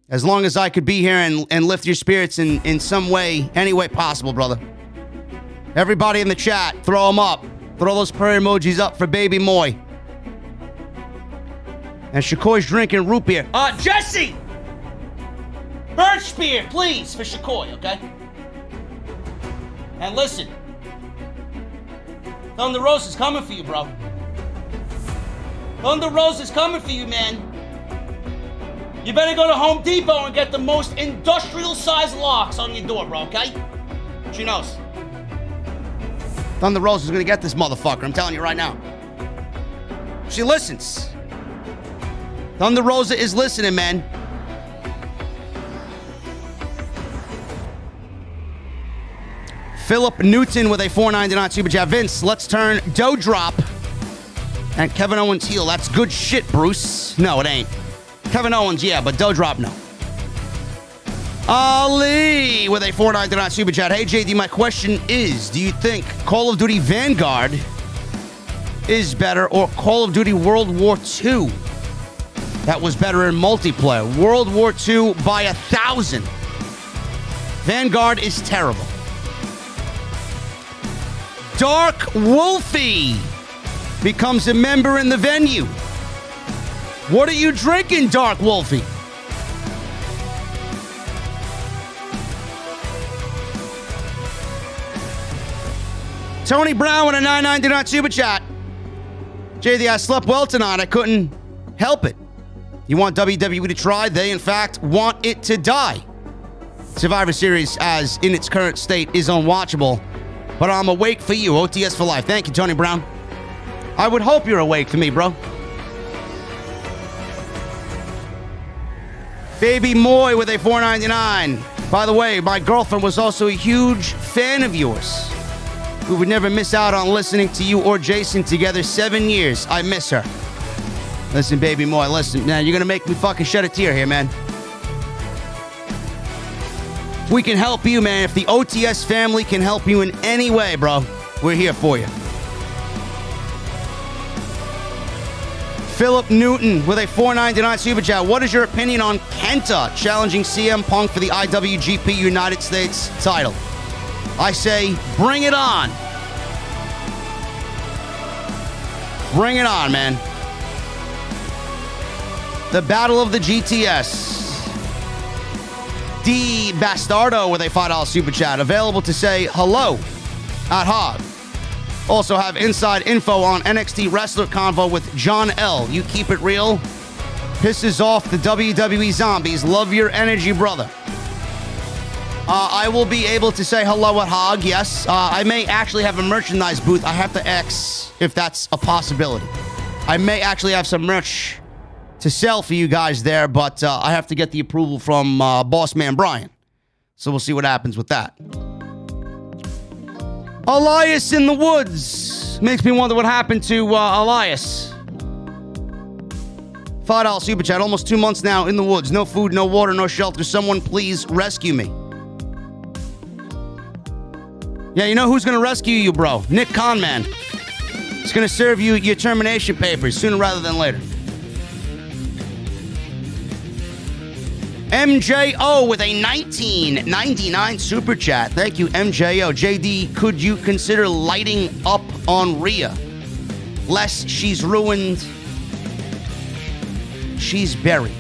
As long as I could be here and lift your spirits in some way, any way possible, brother. Everybody in the chat, throw them up. Throw those prayer emojis up for Baby Moy. And Shakoy's drinking root beer. Jesse! Birch beer, please, for Shakoy, okay? And listen. Thunder Rose is coming for you, bro. Thunder Rose is coming for you, man. You better go to Home Depot and get the most industrial-sized locks on your door, bro, okay? She knows. Thunder Rose is gonna get this motherfucker, I'm telling you right now. She listens. Thunder Rosa is listening, man. Philip Newton with a $4.99 super chat. Vince, let's turn Doudrop and Kevin Owens heel. That's good shit, Bruce. No, it ain't. Kevin Owens, yeah, but Doudrop, no. Ali with a $4.99 super chat. Hey, JD, my question is, do you think Call of Duty Vanguard is better or Call of Duty World War II? That was better in multiplayer. World War II by 1,000. Vanguard is terrible. Dark Wolfie becomes a member in the venue. What are you drinking, Dark Wolfie? Tony Brown with a $9.99 super chat. JD, I slept well tonight. I couldn't help it. You want WWE to try? They, in fact, want it to die. Survivor Series, as in its current state, is unwatchable. But I'm awake for you. OTS for life. Thank you, Tony Brown. I would hope you're awake for me, bro. Baby Moy with a $4.99. By the way, my girlfriend was also a huge fan of yours. We would never miss out on listening to you or Jason together 7 years. I miss her. Listen, Baby Moy, listen. Man, you're going to make me fucking shed a tear here, man. We can help you, man. If the OTS family can help you in any way, bro, we're here for you. Philip Newton with a $4.99 super chat. What is your opinion on Kenta challenging CM Punk for the IWGP United States title? I say, bring it on. Bring it on, man. The Battle of the GTS. D. Bastardo with a $5 super chat. Available to say hello at Hog. Also have inside info on NXT Wrestler Convo with John L. You keep it real. Pisses off the WWE zombies. Love your energy, brother. I will be able to say hello at Hog, yes. I may actually have a merchandise booth. I have to X if that's a possibility. I may actually have some merch to sell for you guys there, but I have to get the approval from boss man Brian. So we'll see what happens with that. Elias in the woods. Makes me wonder what happened to Elias. $5 super chat. Almost 2 months now in the woods. No food, no water, no shelter. Someone please rescue me. Yeah, you know who's going to rescue you, bro? Nick Conman. He's going to serve you your termination papers sooner rather than later. MJO with a $19.99 super chat. Thank you, MJO. JD, could you consider lighting up on Rhea? Lest she's ruined, she's buried.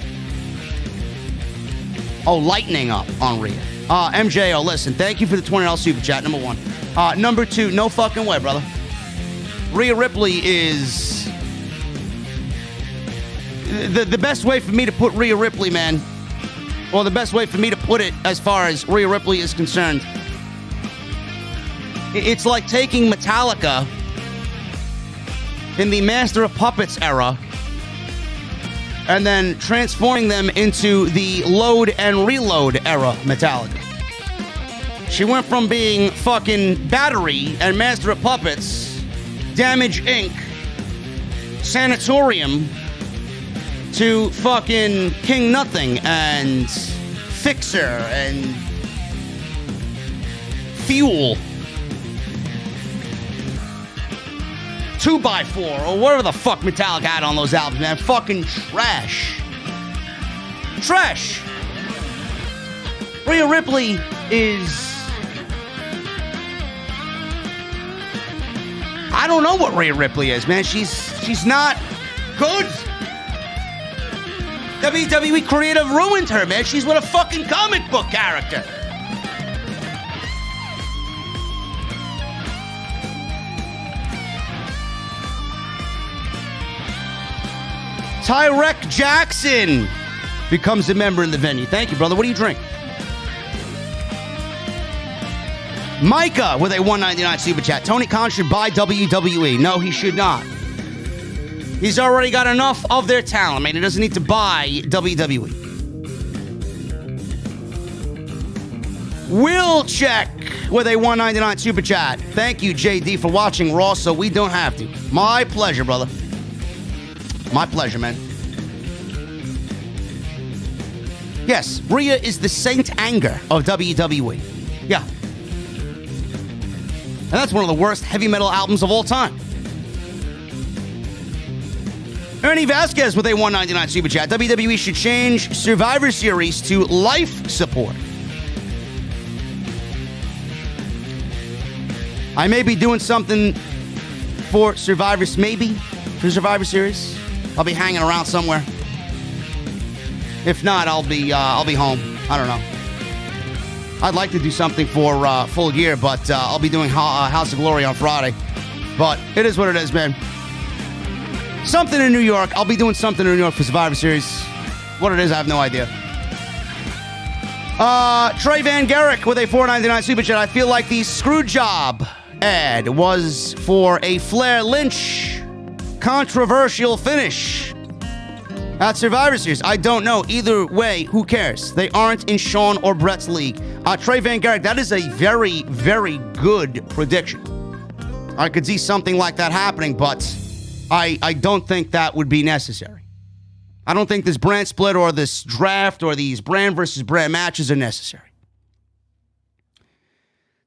Oh, lightening up on Rhea. MJO, listen, thank you for the $20 super chat, number one. Number two, no fucking way, brother. Rhea Ripley is... The best way for me to put Rhea Ripley, man, or the best way for me to put it as far as Rhea Ripley is concerned, it's like taking Metallica in the Master of Puppets era and then transforming them into the Load and Reload era Metallica. She went from being fucking Battery and Master of Puppets Damage Inc. Sanatorium to fucking King Nothing and Fixer and Fuel. 2x4 or whatever the fuck Metallica had on those albums, man. Fucking trash. Trash. Rhea Ripley is... I don't know what Rhea Ripley is, man. She's not good. WWE creative ruined her, man. She's what a fucking comic book character. Tyrek Jackson becomes a member in the venue. Thank you, brother. What do you drink? Micah with a $1.99 super chat. Tony Khan should buy WWE. No, he should not. He's already got enough of their talent, man. He doesn't need to buy WWE. Will check with a $1.99 super chat. Thank you, JD, for watching Raw so we don't have to. My pleasure, brother. My pleasure, man. Yes, Rhea is the Saint Anger of WWE. Yeah. And that's one of the worst heavy metal albums of all time. Ernie Vasquez with a $1.99 super chat. WWE should change Survivor Series to life support. I may be doing something for Survivor Series. I'll be hanging around somewhere. If not, I'll be home. I don't know. I'd like to do something for full year, but I'll be doing House of Glory on Friday. But it is what it is, man. Something in New York. I'll be doing something in New York for Survivor Series. What it is, I have no idea. Trey Van Garrick with a $4.99 super chat. I feel like the Screwjob ad was for a Flair Lynch controversial finish at Survivor Series. I don't know. Either way, who cares? They aren't in Sean or Brett's league. Trey Van Garrick, that is a very, very good prediction. I could see something like that happening, but I don't think that would be necessary. I don't think this brand split or this draft or these brand versus brand matches are necessary.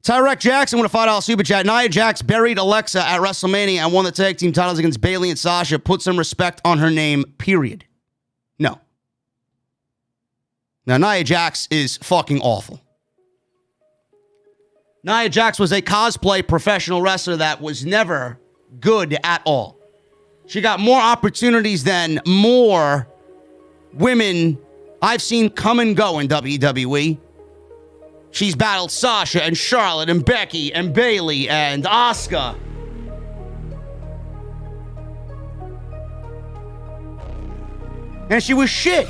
Tyrek Jackson with a $5 super chat. Nia Jax buried Alexa at WrestleMania and won the tag team titles against Bayley and Sasha. Put some respect on her name, period. No. Now, Nia Jax is fucking awful. Nia Jax was a cosplay professional wrestler that was never good at all. She got more opportunities than more women I've seen come and go in WWE. She's battled Sasha and Charlotte and Becky and Bayley and Asuka. And she was shit.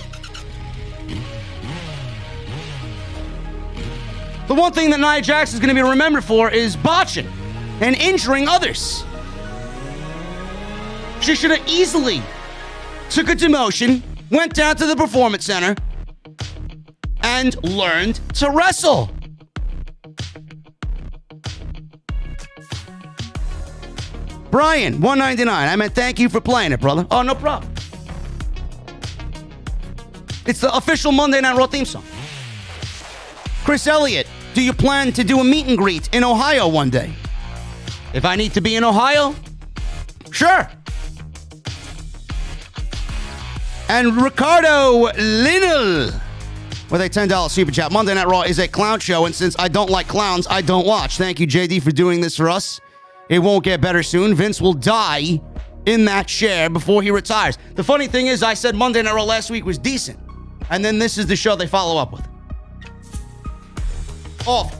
The one thing that Nia Jax is going to be remembered for is botching and injuring others. She should have easily took a demotion, went down to the Performance Center, and learned to wrestle. Brian, $1.99. I meant thank you for playing it, brother. Oh, no problem. It's the official Monday Night Raw theme song. Chris Elliott, do you plan to do a meet and greet in Ohio one day? If I need to be in Ohio, sure. And Ricardo Linnell with a $10 super chat. Monday Night Raw is a clown show, and since I don't like clowns, I don't watch. Thank you, JD, for doing this for us. It won't get better soon. Vince will die in that chair before he retires. The funny thing is, I said Monday Night Raw last week was decent, and then this is the show they follow up with. Awful.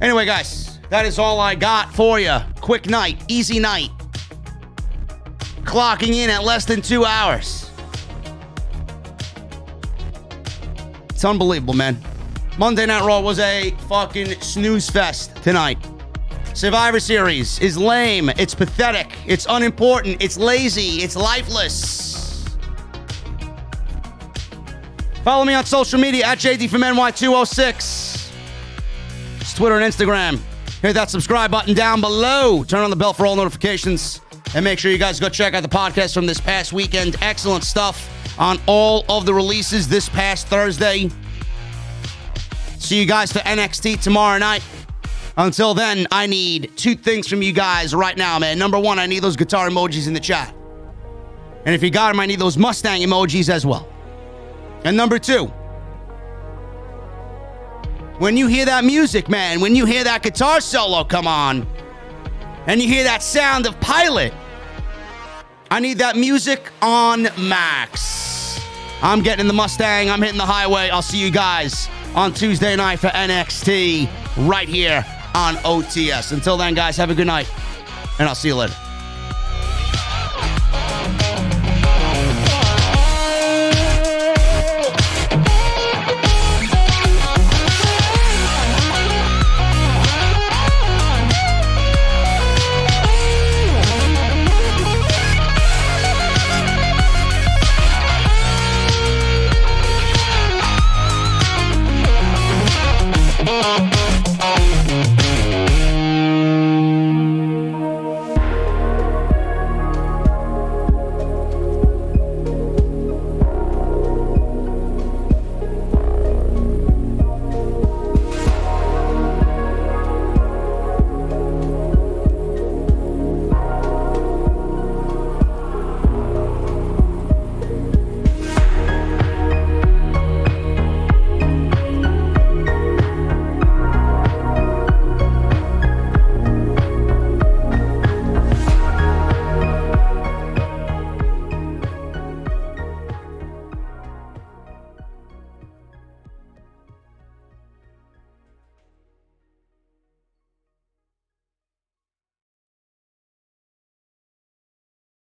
Anyway, guys, that is all I got for you. Quick night, easy night. Clocking in at less than 2 hours. It's unbelievable, man. Monday Night Raw was a fucking snooze fest tonight. Survivor Series is lame. It's pathetic. It's unimportant. It's lazy. It's lifeless. Follow me on social media at JDfromNY206. It's Twitter and Instagram. Hit Hit that subscribe button down below. Turn on the bell for all notifications. And make sure you guys go check out the podcast from this past weekend. Excellent stuff on all of the releases this past Thursday. See you guys for NXT tomorrow night. Until then, I need 2 things from you guys right now, man. Number 1, I need those guitar emojis in the chat. And if you got them, I need those Mustang emojis as well. And number 2, when you hear that music, man, when you hear that guitar solo come on, and you hear that sound of Pilot, I need that music on max. I'm getting in the Mustang. I'm hitting the highway. I'll see you guys on Tuesday night for NXT right here on OTS. Until then, guys, have a good night, and I'll see you later.